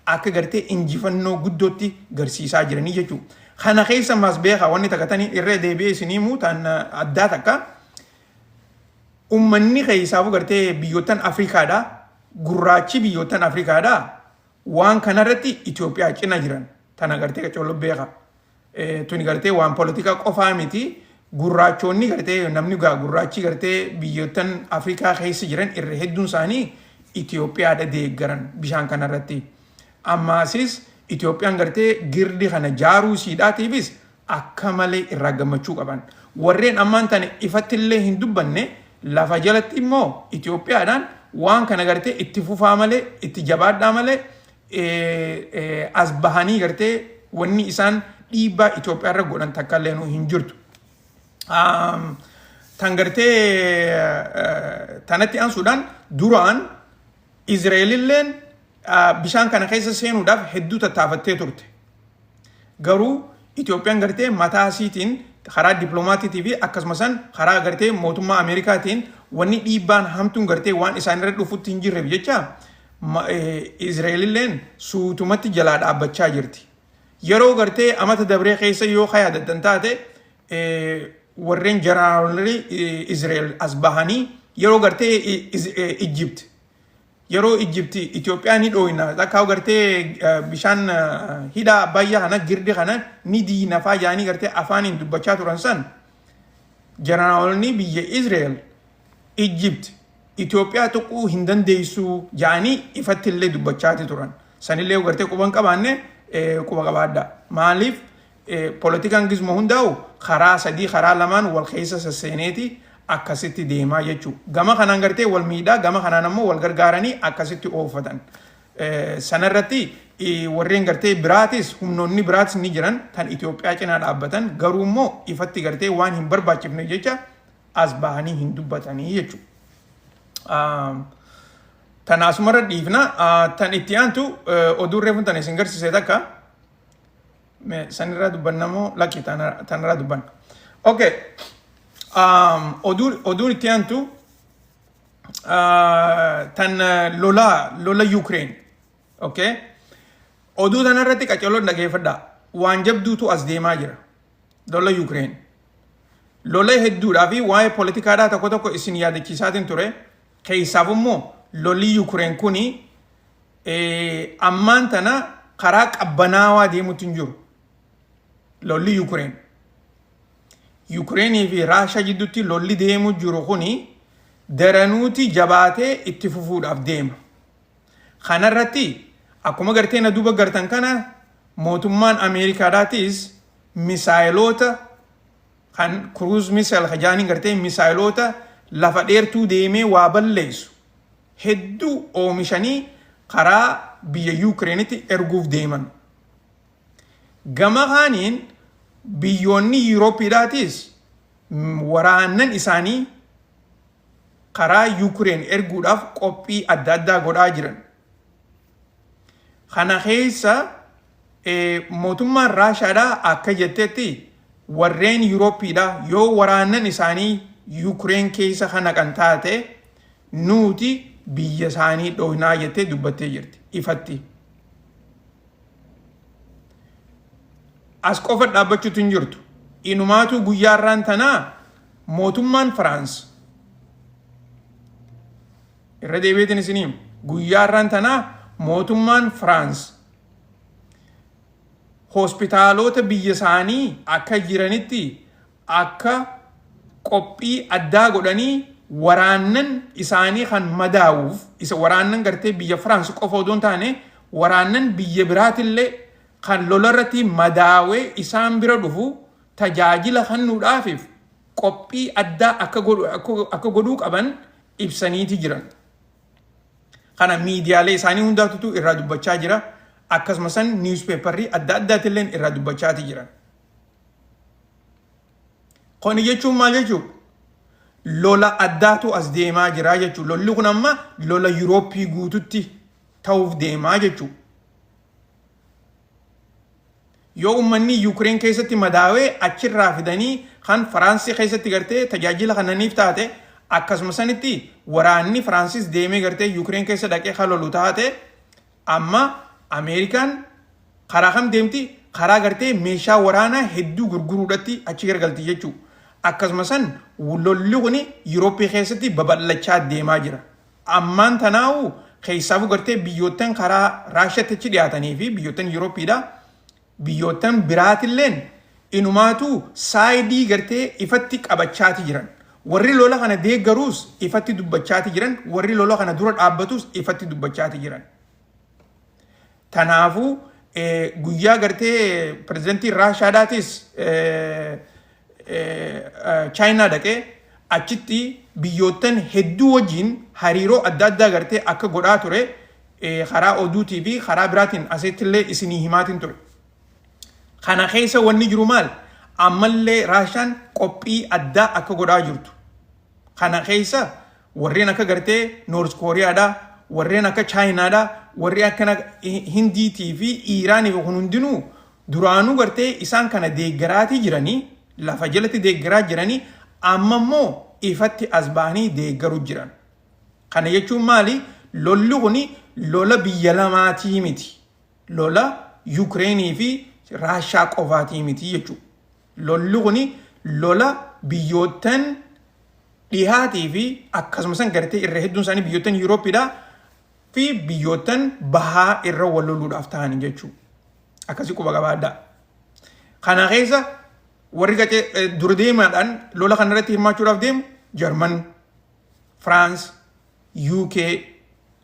akka gartee injifannoo guddootti garsiisaa jiranii jechuudha. Kana keessa mas beeka wanni takkatanii irra deebi'ee isinii muutaan addaa takka. Ummanni keessaafu gartee biyyootan Afrikaadhaa gurraachi biyyootan Afrikaadhaa waan kanarratti Itoophiyaa cina jiran tana gartee qacollo beeka. Tuni gartee waan politika qofaa miti gurraachonni gartee namni gurraachi gartee biyyootan Afrikaa keessa jiran irra hedduun isaanii Itoophiyaadha deeggaran bishaan kanarratti. Ammaasis Itoophiyaan gartee girdi kana jaaruu siidhaatiifis akka malee irraa gammachuu qaban. Warreen ammaan tana ifattillee hin dubbanne lafa jalatti immoo Itoophiyaadhaan waan kana gartee itti fufaa malee itti jabaadhaa malee as bahanii gartee wanni isaan dhiibbaa Itoophiyaa irra godhan takka illee hin jirtu. Tan gartee tanatti aansuudhaan duraan Izraa'elilleen bishaan kana keessa seenuudhaaf hedduu tattaafattee turte. Garuu Itoophiyaan gartee mataa isiitiin karaa dippiloomaatiitii fi akkasumas karaa gartee mootummaa Ameerikaatiin wanni dhiibbaan hamtuun gartee waan isaan irra dhufutti hin jirreef jecha Izraa'elilleen suutumatti jalaa dhaabbachaa jirti. Yeroo gartee amata dabree keessa yoo yaadatan taate warreen jeneraaloonni Izraa'el as bahanii yeroo gartee Ijipti yeroo Ijipti Itoophiyaa ni dhooyina takkaa gartee bishaan hidha Abbayyaa kana girdi kana ni diinafaa yaanii gartee afaaniin dubbachaa turan san jeneraaloonni biyya Izraa'el Ijipti Itoophiyaa tuquu hin dandeessu yaanii ifatti illee dubbachaati turan. Sanillee gartee quban qabaanne quba qabaadha. Maaliif politikaan gizmo hundaa'u karaa sadii karaa lamaan wal keessa sasseeneeti akkasitti deemaa jechuudha. Gama kanaan gartee wal miidhaa gama kanaan ammoo wal gargaaranii akkasitti oofatan. Sanarratti warreen gartee biraatis humnoonni biraatis ni jiran kan Itoophiyaa cinaa dhaabbatan garuu immoo ifatti gartee waan hin barbaachifne jecha as bahanii hin dubbatanii jechuudha. Tan asumarra dhiifna tan itti aantu oduu reefuun tan isin garsiise takka sanirraa dubbannamoo lakki tanirraa dubbanna. Okay. Oduun itti aantu tan lola Ukraine. Okay. Oduu tanarratti qacolloon dhageeffadha. Waan jabduutu as deemaa jira. Lola Ukraine. Lola hedduudhaa fi waa'ee politikaadhaa tokko tokko isin yaadachiisaatiin ture. Keessaaf immoo lolli Ukraine kuni ammaan tana karaa qabbanaawaa deemuutti hin jiru. Lolli Ukraine. Ukrainii fi Raashaa jidduutti lolli deemu jiru kuni daranuuti jabaatee itti fufuudhaaf deema. Kanarratti akkuma gartee na duuba gartan kana mootummaan Ameerikaadhaatis misaayiloota kan cruise missile kajaanii gartee misaayiloota lafa dheertuu deemee waa balleessu hedduu oomishanii karaa biyya Ukrainitti erguuf deeman. Gama kaaniin biyyoonni Yuurooppiidhaatis waraannan isaanii karaa Ukraine erguudhaaf qophii adda addaa godhaa jiran. Kana keessa mootummaan Raashaadhaa akka jettetti warreen Yuurooppiidha yoo waraannan isaanii Ukraine keessa kana kan taate nuti biyya isaanii dhohnaa jettee dubbattee jirti ifatti. As qofa dhaabbachuutu hin jirtu. Inumaatu guyyaarraan tanaa mootummaan Firaans irra deebiitiin isiniim guyyaarraan tanaa mootummaan Firaans hospitaalota biyya isaanii akka jiranitti akka qophii addaa godhanii waraannan isaanii kan madaawuuf isa waraannan gartee biyya Firaans qofa odoon taane waraannan biyya biraatillee kan lolarratti madaawee isaan bira dhufu tajaajila kennuudhaafiif qophii addaa akka godhuu qaban ibsaniiti jiran. Kana miidiyaalee isaanii hundaatutu irraa dubbachaa jira. Akkasumas newspaperri adda addaatilleen irraa dubbachaati jiran. Kuni jechuun maal jechuudha? Lola addaatu as deemaa jira jechuudha. Lolli kun amma lola Yurooppii guututti ta'uuf deemaa jechuudha. Yoo ummanni Ukraine keessatti madaawee achirraa fidanii kan Firaansi keessatti gartee tajaajila kananiif taate akkasumas waraanni Firaansis deemee gartee Ukraine keessa dhaqee kan lolu taate amma Amerikaan karaa kam deemti? Karaa gartee meeshaa waraanaa hedduu gurguruudhaatti achi gargalti jechuudha. Akkasumas lolli kun Yurooppii keessatti babal'achaa deemaa jira. Ammaan tanaa'u keessaafuu gartee biyyoottan karaa Raashiyaatti achi dhiyaatanii fi biyyoottan Yurooppiidha. Biyyoottan biraatilleen inumaatu saayidii gartee ifatti qabachaati jiran. Warri lola kana deeggaruus ifatti dubbachaati jiran. Warri lola kana dura dhaabbatus ifatti dubbachaati jiran. Tanaafu guyyaa gartee pirezidantii Raashiyaadhaatis Chaayinaa dhaqee achitti biyyoottan hedduu wajjin hariiroo adda addaa gartee akka godhaa ture karaa oduutii fi karaa biraatiin asittillee isinii himaatiin ture. Kana keessa wanni jiru maal? Ammallee Raashiyaan qophii addaa akka godhaa jirtu. Kana keessa warreen akka gartee Noorz Kooriyaadhaa, warreen akka Chaayinaadhaa, warri akkana Hindiitii fi Iiraanii kun hundinuu duraanuu gartee isaan kana deeggaraatii jiranii lafa jalatti deeggaraa jiranii amma immoo ifatti as bahanii deeggaruu jiran. Kana jechuun maali? Lolli kun lola biyya lamaatii miti. Lola Yukreenii fi Raashiyaa qofaatii miti jechuudha. Lolli kun lola biyyoottan dhihaatii fi akkasumas gartee irra hedduun isaanii biyyoottan Yurooppiidhaa fi biyyoottan bahaa irra wal loluudhaaf ta'an jechuudha. Akkasii quba qabaadhaa. Kana keessa warri gacee dura deemaadhaan lola kanarratti hirmaachuudhaaf deemu Jarman, Firaans, UK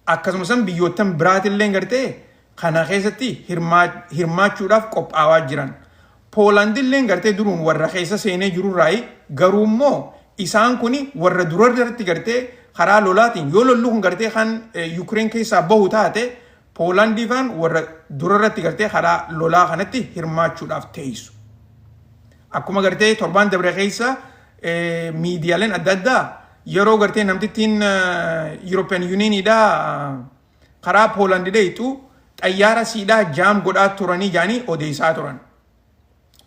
akkasumas biyyoottan biraatillee gartee kana keessatti hirmaachuudhaaf qophaa'aa jiran. Poolandillee gartee duruun warra keessa seenee jirurraayi garuu immoo isaan kun warra durarratti gartee karaa lolaatiin yoo lollu kun gartee kan Ukraine keessaa bahu taate Poolandii faan warra durarratti gartee karaa lolaa kanatti hirmaachuudhaaf teessu. Akkuma gartee torbaan dabre keessa miidiyaaleen adda addaa yeroo gartee namtittiin Ethiopian Unioniidhaa karaa Poolandii dheeytu xayyaara siidhaa jaam godhaa turanii jaanii odeessaa turan.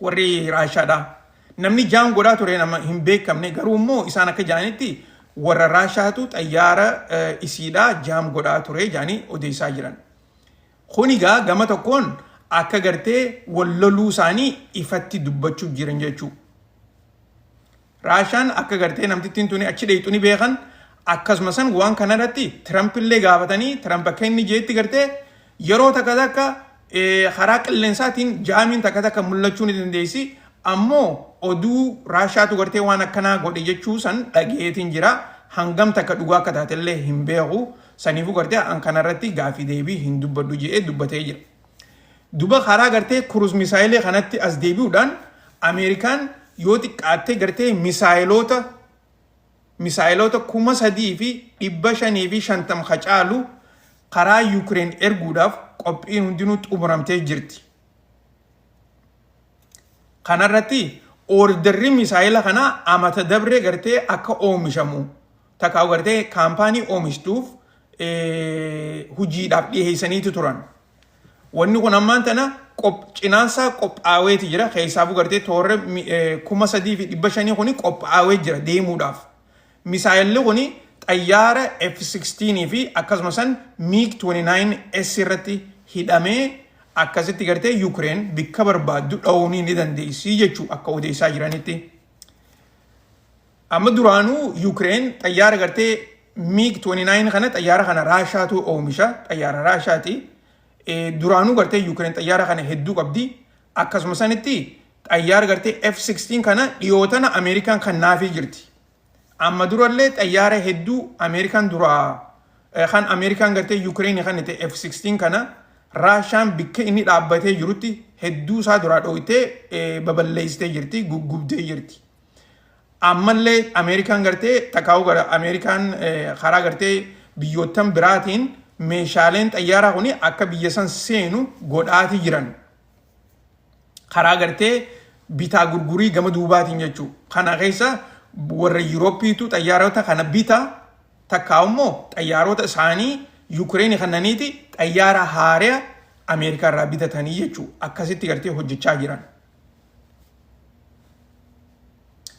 Warri Raashiyaadhaa. Namni jaam godhaa ture nama hin beekamne garuu immoo isaan akka jaanitti warra Raashiyaatu xayyaara isiidhaa jaam godhaa ture jaanii odeessaa jiran. Kunigaa gama tokkoon akka gartee wal loluu isaanii ifatti dubbachuuf jiran jechuudha. Raashiyaan akka gartee namtittiin tuni achi dheeyxu ni beekan akkasumas waan kanarratti Trump illee gaafatanii Trump akka inni jeetti gartee yeroo takka karaa qilleensaatiin jaamiin takka mul'achuu ni dandeessi ammoo oduu Raashiyaatu gartee waan akkanaa godhe jechuu san dhageetiin jira hangam takka dhugaa akka taatellee hin beeku saniifuu gartee an kanarratti gaafii deebii hin dubbadhu jedhee dubbatee jira. Duba karaa gartee kuruus misaayilee kanatti as deebi'uudhaan Ameerikaan yoo xiqqaattee gartee misaayiloota 3,550 caalu karaa Ukraine erguudhaaf qophiin hundinuu xumuramtee jirti. Kanarratti orderri misaayila kana amata dabre gartee akka oomishamu takkaa gartee kaampaanii oomishtuuf hojiidhaaf dhiyeessaniitu turan. Wanni kun ammaan tana cinaansaa qophaa'eeti jira keessaa bugartee toora 3,500 kuni qophaa'ee jira deemuudhaaf. Misaayilli kuni xayyaara F-16 fi akkasumas MiG-29S irratti hidhamee akkasitti gartee Ukraine bikka barbaaddu dha'uu ni dandeessi jechuu akka odeessaa jiranitti. Amma duraanuu Ukraine xayyaara gartee MiG-29 kana xayyaara kana Raashaatu oomisha xayyaara Raashaati. Duraanuu gartee Ukraine xayyaara kana hedduu qabdi. Akkasumas xayyaara gartee F-16 kana dhiyootana Ameerikaan kan naafii jirti. Amma durallee xayyaara hedduu Ameerikaan kan Ameerikaan gartee Ukraine kan F-16 kana Raashaan bikka inni dhaabbatee jirutti hedduu isaa duraa dhoowwitee baballeessitee jirti, gubdee jirti. Ammallee Ameerikaan gartee takkaa'u gara Ameerikaan karaa gartee biyyootan biraatiin meeshaaleen xayyaaraa kuni akka biyya san seenu godhaatii jiran. Karaa gartee bitaa gurgurii gama duubaatiin jechuu. Kana keessa warra Yuuroopiitu xayyaarota kana bita takkaa'u immoo xayyaarota isaanii Ukraine kananiiti xayyaara haaraa Ameerikaa irraa bitatanii jechuu. Akkasitti gartee hojjechaa jiran.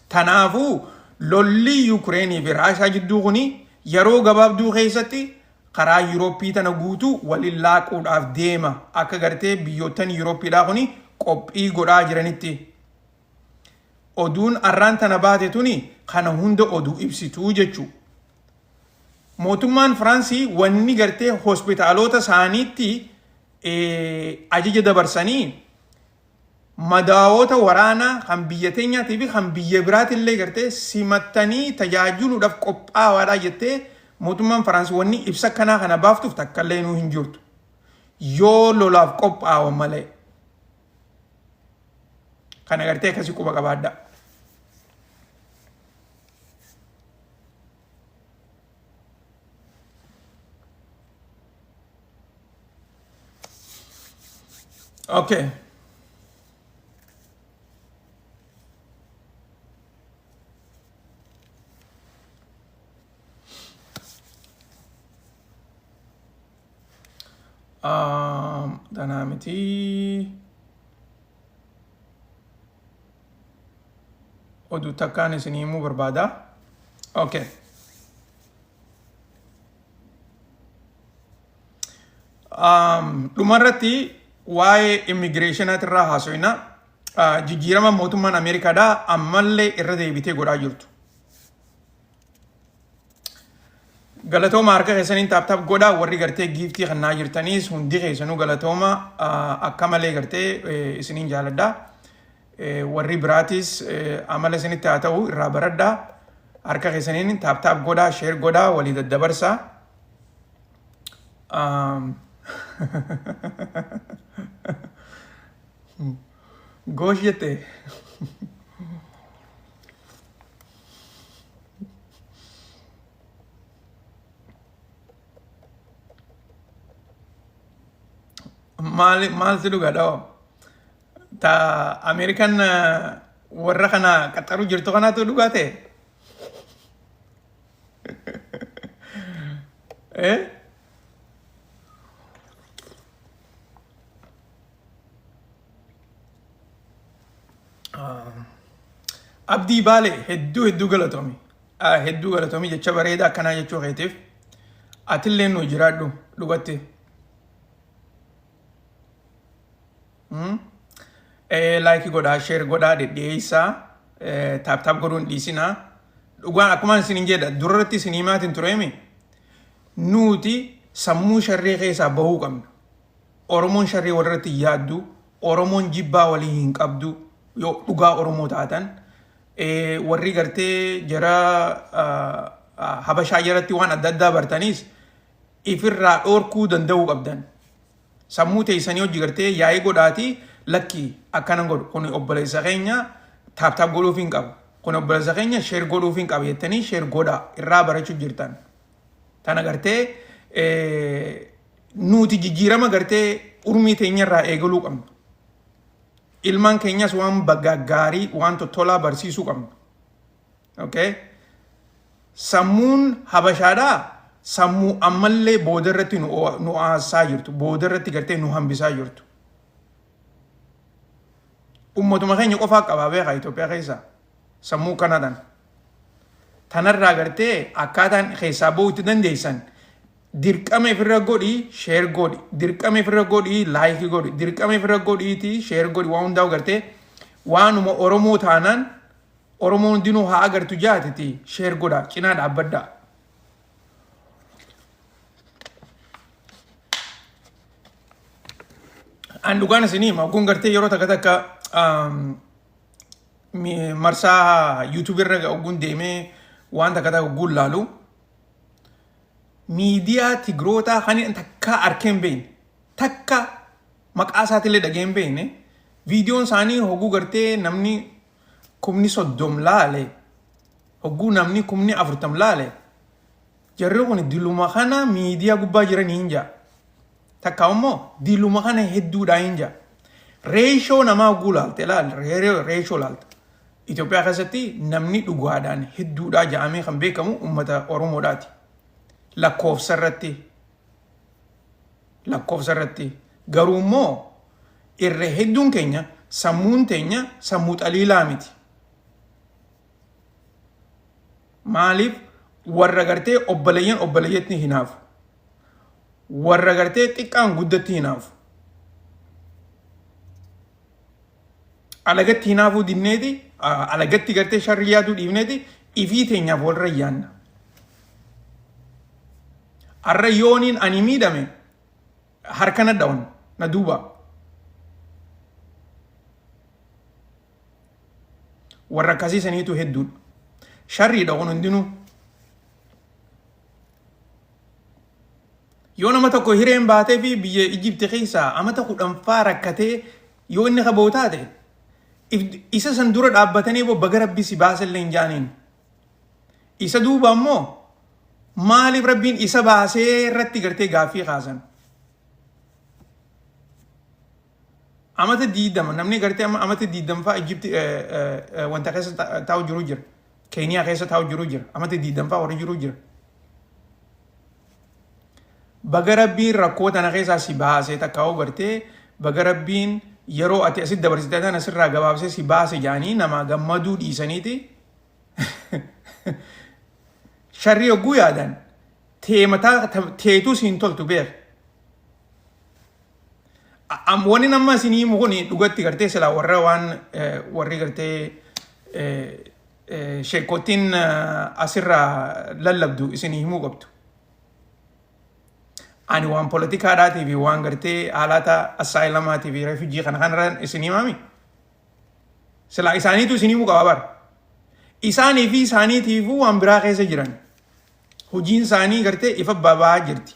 Tanaafuu lolli Ukraine fi Raashaa jidduu kuni yeroo gabaabduu keessatti karaa Yuurooppii tana guutuu waliin laaquudhaaf deema akka gartee biyyoottan Yuurooppiidhaa kuni qophii godhaa jiranitti. Oduun arraan tana baate tuni kana hunda oduu ibsituu jechuu. Mootummaan Firaansii wanni gartee hospitaalota isaaniitti ajaja dabarsanii madaawota waraanaa kan biyya teenyaatii fi kan biyya biraatillee gartee simattanii tajaajiluudhaaf qophaa'aadha jettee mootummaan Firaansii wanni ibsa kanaa kana baaftuuf takkallee nuu hin jirtu. Yoo lolaaf qophaa'an malee. Kana gartee akkasii quba qabaadha. Okay. Dynamity. Oduu takkaan isinii himuu barbaada. Okay. Dhumarratti waa'ee immigireeshinaati irraa haasofna. Jijjiirama mootummaan Ameerikaadhaa ammallee irra deebitee godhaa jirtu. Galatooma harka keessaniin taaptaap godhaa warri gartee giiftii kannaa jirtaniis hundi keessanuu galatooma akka malee gartee isiniin jaaladha. Warri biraatis amala isinitti haa ta'u irraa baradhaa. Harka keessaniin taaptaap godhaa, sheer godhaa, walii daddabarsaa. Goosh jette. Maal si dhugaa dhawaa? Ta Ameerikaan warra kana qaxaru jirtu kanaatu dhugaa ta'e? Abdii baale hedduu galatoomi. Hedduu galatoomi jecha bareeda akkanaa jechuu keetiif. Atillee nu jiraadhu dhugatti. Like godhaa, share godhaa, dhedheessaa, taap godhuun dhiisinaa. Dhugaan akkuma isin jedha durarratti isin himaatiin tureemi. Nuti sammuu sharree keessaa bahuu qabna. Oromoon sharree walirratti yaaddu, Oromoon jibbaa walii hin qabdu yoo dhugaa Oromoo taatan. Warri gartee jara Habashaa jalatti waan adda addaa bartaniis ifirraa dhoorkuu danda'uu qabdan. Sammuu teessanii hojii gartee yaa'ee godhaatii lakkii akkanan godhu kun obboleessa keenya taap godhuuf hin qabu. Kun obboleessa keenya sheer godhuuf hin qabu jettanii sheer godhaa irraa barachuu jirtan. Tana gartee nuti jijjiirama gartee urmii teenyarraa eegaluu qabna. Ilmaan keenyas waan gaarii waan tottolaa barsiisuu qabna. Okay? Sammuun Habashaadhaa sammuu ammallee boodarratti nu aasaa jirtu. Boodarratti gartee nu hambisaa jirtu. ummatuma keenya qofaa qabaa beekaa Itoophiyaa keessa sammuu kanadhaan. Tanarraa gartee akkaataan keessaa bahuutti dandeessan dirqama ifirra godhii sheer godhi, dirqama ifirra godhii laayikii godhi, dirqama ifirra godhiitii sheer godhi waan hundaa'u gartee waanuma Oromoo taanaan Oromoon dinuu haa agartu jaatiti sheer godhaa cinaa dhaabbaddaa. An dhugaan isinii kun gartee yeroo takka takka marsaa YouTube irra oguun deemee waan takka takka oguun laalu miidiyaa Tigroota kan takka arkeen beekne takka maqaa isaatillee dhageen beekne viidiyoon isaanii hoguu gartee namni 30 laale hoguu namni 40 laale jarri kun diluma kana miidiyaa gubbaa jiran hin jaa. Takka immoo diluma kana hedduudha hin jaa. Reeshoo namaa hoguu laalte laal reeshoo laalte. Itoophiyaa keessatti namni dhugaadhaan hedduudha jedhamee kan beekamu uummata Oromoodhaati. Lakkoofsa irratti garuu immoo irra hedduun keenya sammuun teenya sammuu xaliilaa miti. Maaliif warra gartee obboleeyyeetni hinaafu. Warra gartee xiqqaan guddatti hinaafu. Alagatti hinaafuu dinneeti alagatti gartee sharri yaaduu dhiifneeti ifii teenyaaf walirra yaanna. Har'a yooniin ani miidhame harka na dha'uun na duuba. Warra akkasii saniitu hedduudha. Sharriidha kun hundinuu. Yoo nama tokko hireen baatee fi biyya Ijipti keessaa amata 10 rakkatee yoo inni qaboo taate isa san dura dhaabbatanii baga rabbi si baasellee hin jaaniin. Isa duuba immoo maaliif rabbiin isa baasee irratti gartee gaaffii kaasan. Amata 20 namni gartee amata 20 fa'aa Ijipti wanta keessa taa'u jiru jira. Keeniyaa keessa taa'u jiru jira. Amata 20 fa'aa warri jiru jira. Baga rabbiin rakkoo tana keessaa si baasee takkaa'uu gartee baga rabbiin yeroo ati asitti dabarsitee tana sirraa gabaabsee si baase jaanii nama gammaduu dhiisaniiti. Sharri hogguu yaadan teetuu siin toltu beek. Wanni nama isinii himu kun dhugatti gartee silaa warra waan warri gartee sheekottiin asirraa lallabdu isinii himuu qabdu. Ani waan politikaadhaatii fi waan gartee haalata assaayilamaatii fi refugii kana kanarraan isinii himami. Silaa isaaniitu isinii himuu qaba bara. Isaanii fi isaaniitiifuu waan biraa keessa jiran. Hojiin isaanii gartee ifa babaa jirti.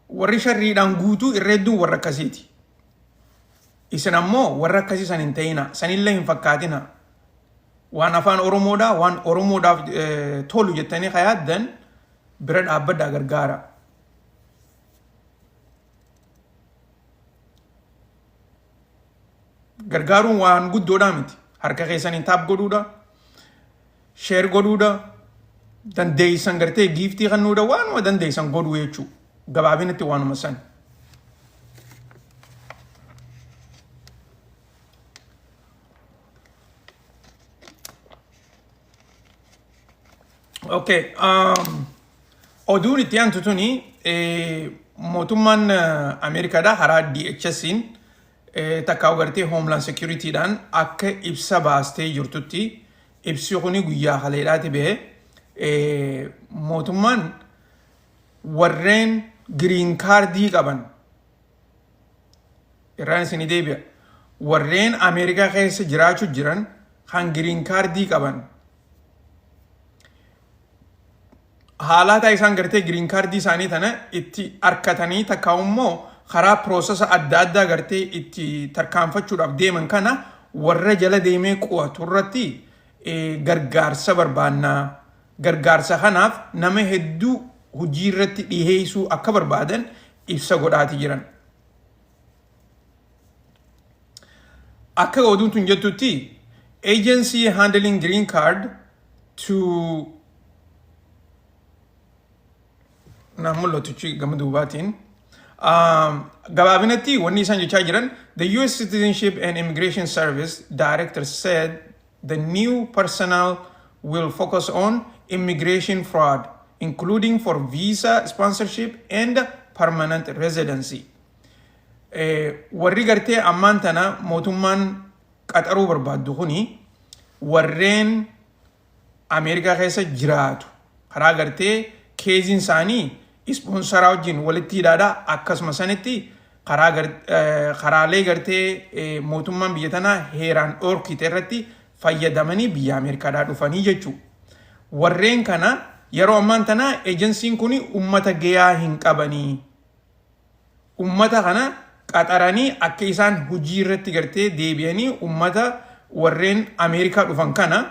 Warri sharriidhaan guutuu irra hedduun warra akkasiiti. Isin ammoo warra akkasii san hin ta'ina. Sanillee hin fakkaatina. Waan afaan Oromoodhaa waan Oromoodhaaf tolu jettanii yaaddan bira dhaabbadhaa gargaara. Gargaaruun waan guddoodhaa miti. Harka keessaniin taap godhuudha. Sheer godhuudha. Dandeeysan gartee giiftii kennuudha waanuma dandeeysan godhuu jechuudha. Gabaabinatti waanuma san. Okay, oduun itti aantu tuni mootummaan Ameerikaadhaa karaa DHS'n takka gartee Homeland Security'dhaan akka ibsa baastee jirtutti ibsi kuni guyyaa kaleedhaati bahe mootummaan warreen green cardii qaban irraan isin deebi'a warreen Ameerikaa keessa jiraachuu jiran kan green cardii qaban haalata isaan gartee green cardii isaanii tana itti arkatanii takkaa'ummoo karaa piroosesa adda addaa gartee itti tarkaanfachuudhaaf deeman kana warra jala deemee qu'atu irratti gargaarsa barbaannaa. Gargaarsa kanaaf nama hedduu hojii irratti dhiheessuu akka barbaadan ibsa godhaati jiran. Akka oduun tun jettutti agency handling green card to namullotichi gama duubaatiin gabaabinatti wanni isaan jechaa jiran, the US Citizenship and Immigration Service director said the new personnel will focus on immigration fraud, including for visa sponsorship and permanent residency. Warri gartee ammaan tana mootummaan qaxaruu barbaaddu kuni warreen Ameerikaa keessa jiraatu karaa gartee keeziin isaanii ispoonsaraa wajjin walitti hidhaadha. Akkasuma sanitti karaalee gartee mootummaan biyya tanaa heeraan dhorkite irratti fayyadamanii biyya Ameerikaadhaa dhufanii jechuu. Warreen kana yeroo ammaan tana ejensiin kuni ummata gayaa hin qabanii. Ummata kana qaxaranii akka isaan hojii irratti gartee deebi'anii ummata warreen Ameerikaa dhufan kana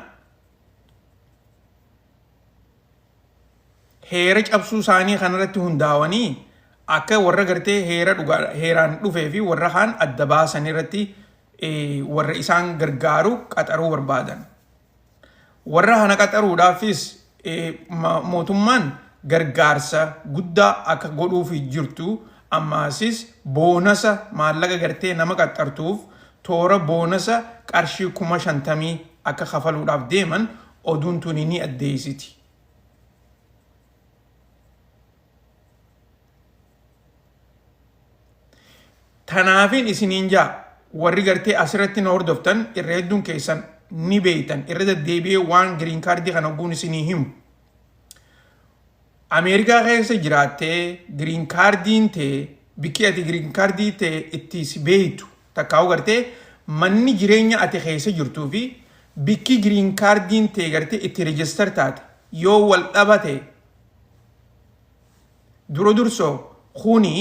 heera cabsuu isaanii kanarratti hundaa'anii akka warra gartee heeraan dhufee fi warra kaan adda baasan irratti warra isaan gargaaru qaxaruu barbaadan. Warra kana qaxaruudhaafis mootummaan gargaarsa guddaa akka godhuuf jirtu. Ammaasis boonasa maallaqa gartee nama qaxartuuf toora boonasa qarshii 50,000 akka kafaluudhaaf deeman oduun tuni ni addeessiti. Tanaafin isiniin jaa warri gartee asirratti na hordoftan irra hedduun keessan ni beeytan irra deddeebi'ee waan giriin kaardii kana oguun isinii himu. Ameerikaa keessa jiraattee giriin kaardiin ta'e bikki ati giriin kaardii ta'e itti si beeytu takkaa'u gartee manni jireenya ati keessa jirtuu fi bikki giriin kaardiin ta'e gartee itti reejistar taate yoo wal dhabate dura dursoo kuni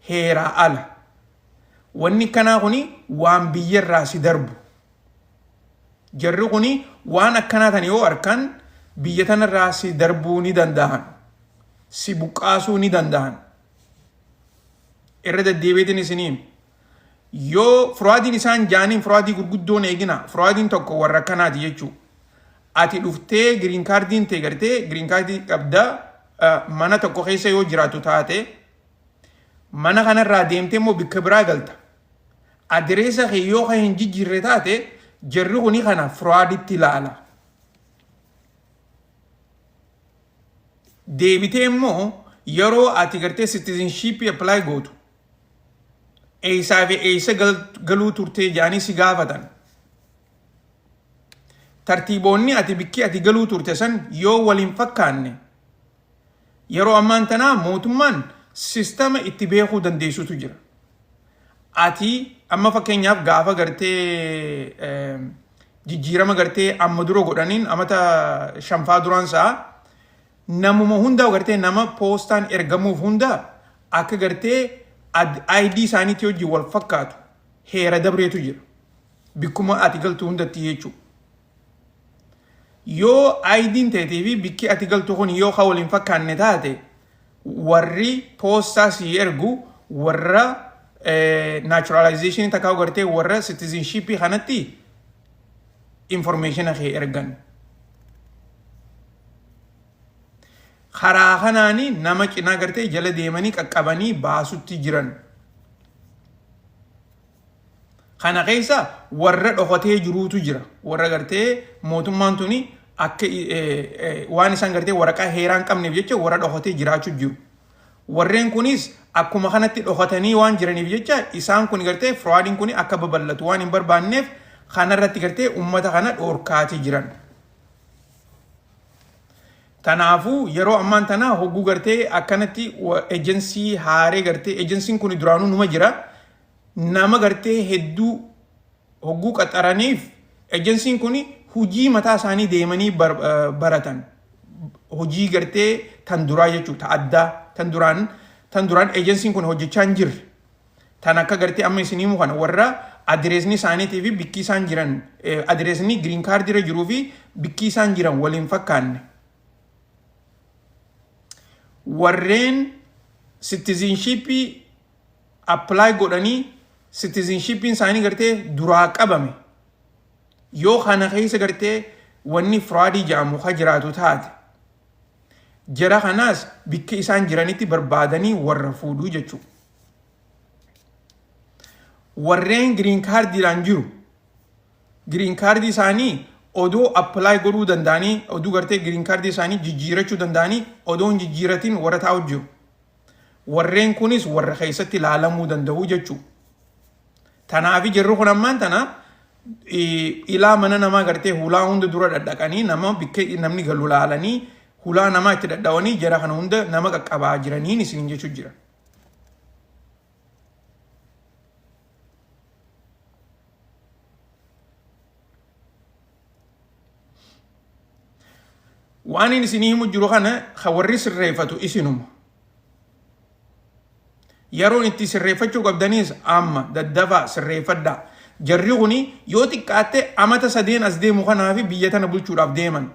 heeraa ala. Wanni kanaa kuni waan biyyarraa si darbu. Jarri kuni waan akkanaa tan yoo arkan biyya tanarraa si darbuu ni danda'an. Si buqqaasuu ni danda'an. Irra deddeebiitiin isiniin. Yoo furaadiin isaan jaaniin furaadii gurguddoon eegina. Furaadiin tokko warra akkanaati jechuu. Ati dhuftee giriin kaardiin ta'e gartee giriin kaardii qabdaa mana tokko keessa yoo jiraatu taate mana kanarraa deemtee immoo bikka biraa galta. Adireesa kee yoo kan hin jijjiirre taate jarri kuni kana furaaditti ilaala. Deebitee immoo yeroo ati gartee citizenship apply gootu eessaa fi eessa galuu turtee jaanii si gaafatan. Tartiiboonni ati bikki ati galuu turte san yoo waliin fakkaanne yeroo ammaan tanaa mootummaan sistema itti beekuu dandeessutu jira. Ati amma fakkeenyaaf gaafa gartee jijjiirama gartee amma dura godhaniin amata 5 duraan sa'a namuma hundaa gartee nama poostaan ergamuuf hundaa akka gartee ID isaaniitti hojii wal fakkaatu heera dabreetu jira. Bikkuma ati galtu hundatti jechuudha. Yoo ID'n ta'ee fi bikki ati galtu kun yoo kan waliin fakkaanne taate warri poostaa si ergu warra naturalization takkaa'u gartee warra citizenship kanatti information akee ergan. Karaa kanaani nama cinaa gartee jala deemanii qaqqabanii baasutti jiran. Kana keessa warra dhokatee jiruutu jira. Warra gartee mootummaan tuni akka waan isaan gartee waraqaa heeraan qabneef jecha warra dhokatee jiraachuu jiru. Warreen kunis akkuma kanatti dhokatanii waan jiraniif jecha isaan kun gartee furaadiin kun akka babal'atu waan hin barbaanneef kanarratti gartee ummata kana dhoorkaatii jiran. Tanaafuu yeroo ammaan tanaa hogguu gartee akkanatti ejensii haaree gartee ejensiin kun duraanuu numa jira. Nama gartee hedduu hogguu qaxaraniif ejensiin kun hujii mataa isaanii deemanii baratan. Hojii gartee tan duraa jechuudha. Addaa tan duraan ejensiin kun hojjechaa hin jirre. Tan akka gartee amma isinii mukan warra adireesni isaaniitii fi bikki isaan jiran adireesni giriin kaardiirra jiruu fi bikki isaan jiran waliin fakkaanne. Warreen citizenship apply godhanii citizenshipin isaanii gartee duraa qabame yoo kana keessa gartee wanni fraudii jedhamu ka jiraatu taate Jara kanaas bikka isaan jiranitti barbaadanii warra fuudhuu jechuudha. Warreen green cardidhaan jiru green cardii isaanii odoo apply godhuu danda'anii oduu gartee green cardii isaanii jijjiirachuu danda'anii odoo hin jijjiiratiin warra taa'u jiru. Warreen kunis warra keessatti ilaalamuu danda'u jechuudha. Tanaafi jirru kun ammaan tana ilaa mana namaa gartee hulaa hunda dura dhadhaqanii nama bikka namni galu laalanii hulaa namaa itti dhadhawanii jara kana hunda nama qaqqabaa jiraniin isin jechuu jira. Waan isinii himu jiru kana warri sirreeffatu isinuma. Yeroon itti sirreeffachuu qabdaniis amma daddafaa sirreeffadhaa. Jarri kuni yoo xiqqaatte amata 3 as deemu kanaafi biyya tana bulchuudhaaf deeman.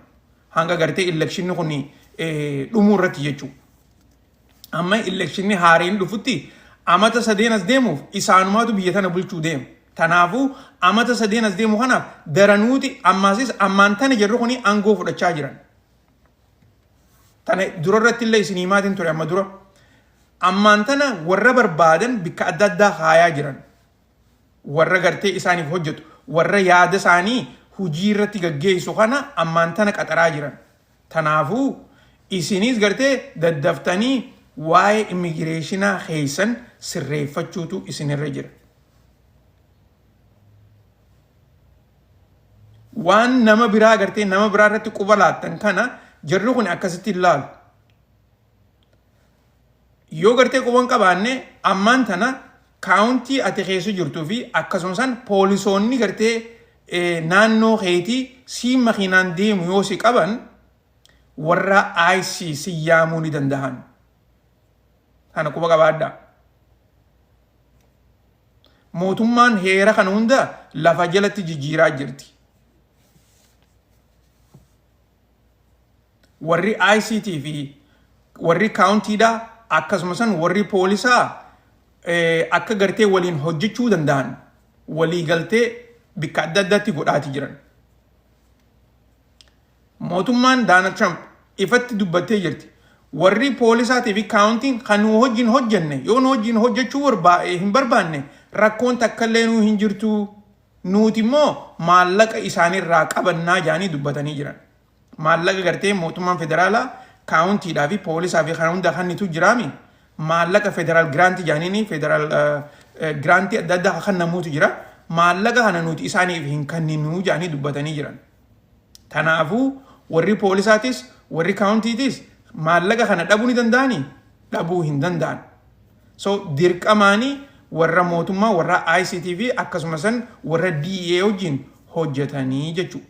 Hanga gartee elekshinni kuni dhumuu irratti jechuudha. Amma elekshinni haareen dhufutti amata 3 as deemuuf isaanumaatu biyya tana bulchuu deema. Tanaafuu amata 3 as deemu kanaaf daranuuti ammaasis ammaan tana jarri kuni aangoo fudhachaa jiran. Tana dura irratti illee isinii maatiin ture amma dura. Ammaan tana warra barbaadan bikka adda addaa kaayaa jiran. Warra gartee isaaniif hojjetu. Warra yaada isaanii hujii irratti gaggeessu kana ammaan tana qaxaraa jiran. Tanaafuu isinis gartee daddaftanii waa'ee immigireeshinaa keessan sirreeffachuutu isinirra jira. Waan nama biraa gartee nama biraa irratti quba laattan kana jarri kun akkasitti ilaalu. Yoo gartee quban qabaanne ammaan tana kaawuntii ati keessa jirtuu fi akkasumas poolisoonni gartee naannoo keetii si makiinaan deemu yoo si qaban warra ICC yaamuu ni danda'an. Kana quba qabaadhaa. Mootummaan heera kana hunda lafa jalatti jijjiiraa jirti. Warri ICT fi warri kaawuntiidhaa akkasumas warri poolisaa akka gartee waliin hojjechuu danda'an walii galtee bikka adda addaatti godhaati jiran. Mootummaan Donald Trump ifatti dubbattee jirti. Warri poolisaatii fi kaawuntiin kan nu wajjin hojjenne yoo nu wajjin hojjechuu hin barbaanne rakkoon takka illee nu hin jirtu nuti immoo maallaqa isaaniirraa qabannaa jedhanii dubbatanii jiran. Maallaqa gartee mootummaan federaalaa kaawuntiidhaa fi poolisaa fi kan hunda kannitu jiraami. Maallaqa federaal giraantii jedhanii federaal giraantii adda addaa kan namuutu jira. Maallaqa kana nuti isaaniif hin kenninu jedhanii dubbatanii jiran. Kanaafuu warri poolisaatis warri kaawuntiitis maallaqa kana dhabuu ni danda'anii? Dhabuu hin danda'an. So dirqamaanii warra mootummaa warra ICT fi akkasumas warra DA wajjin hojjetanii jechuudha.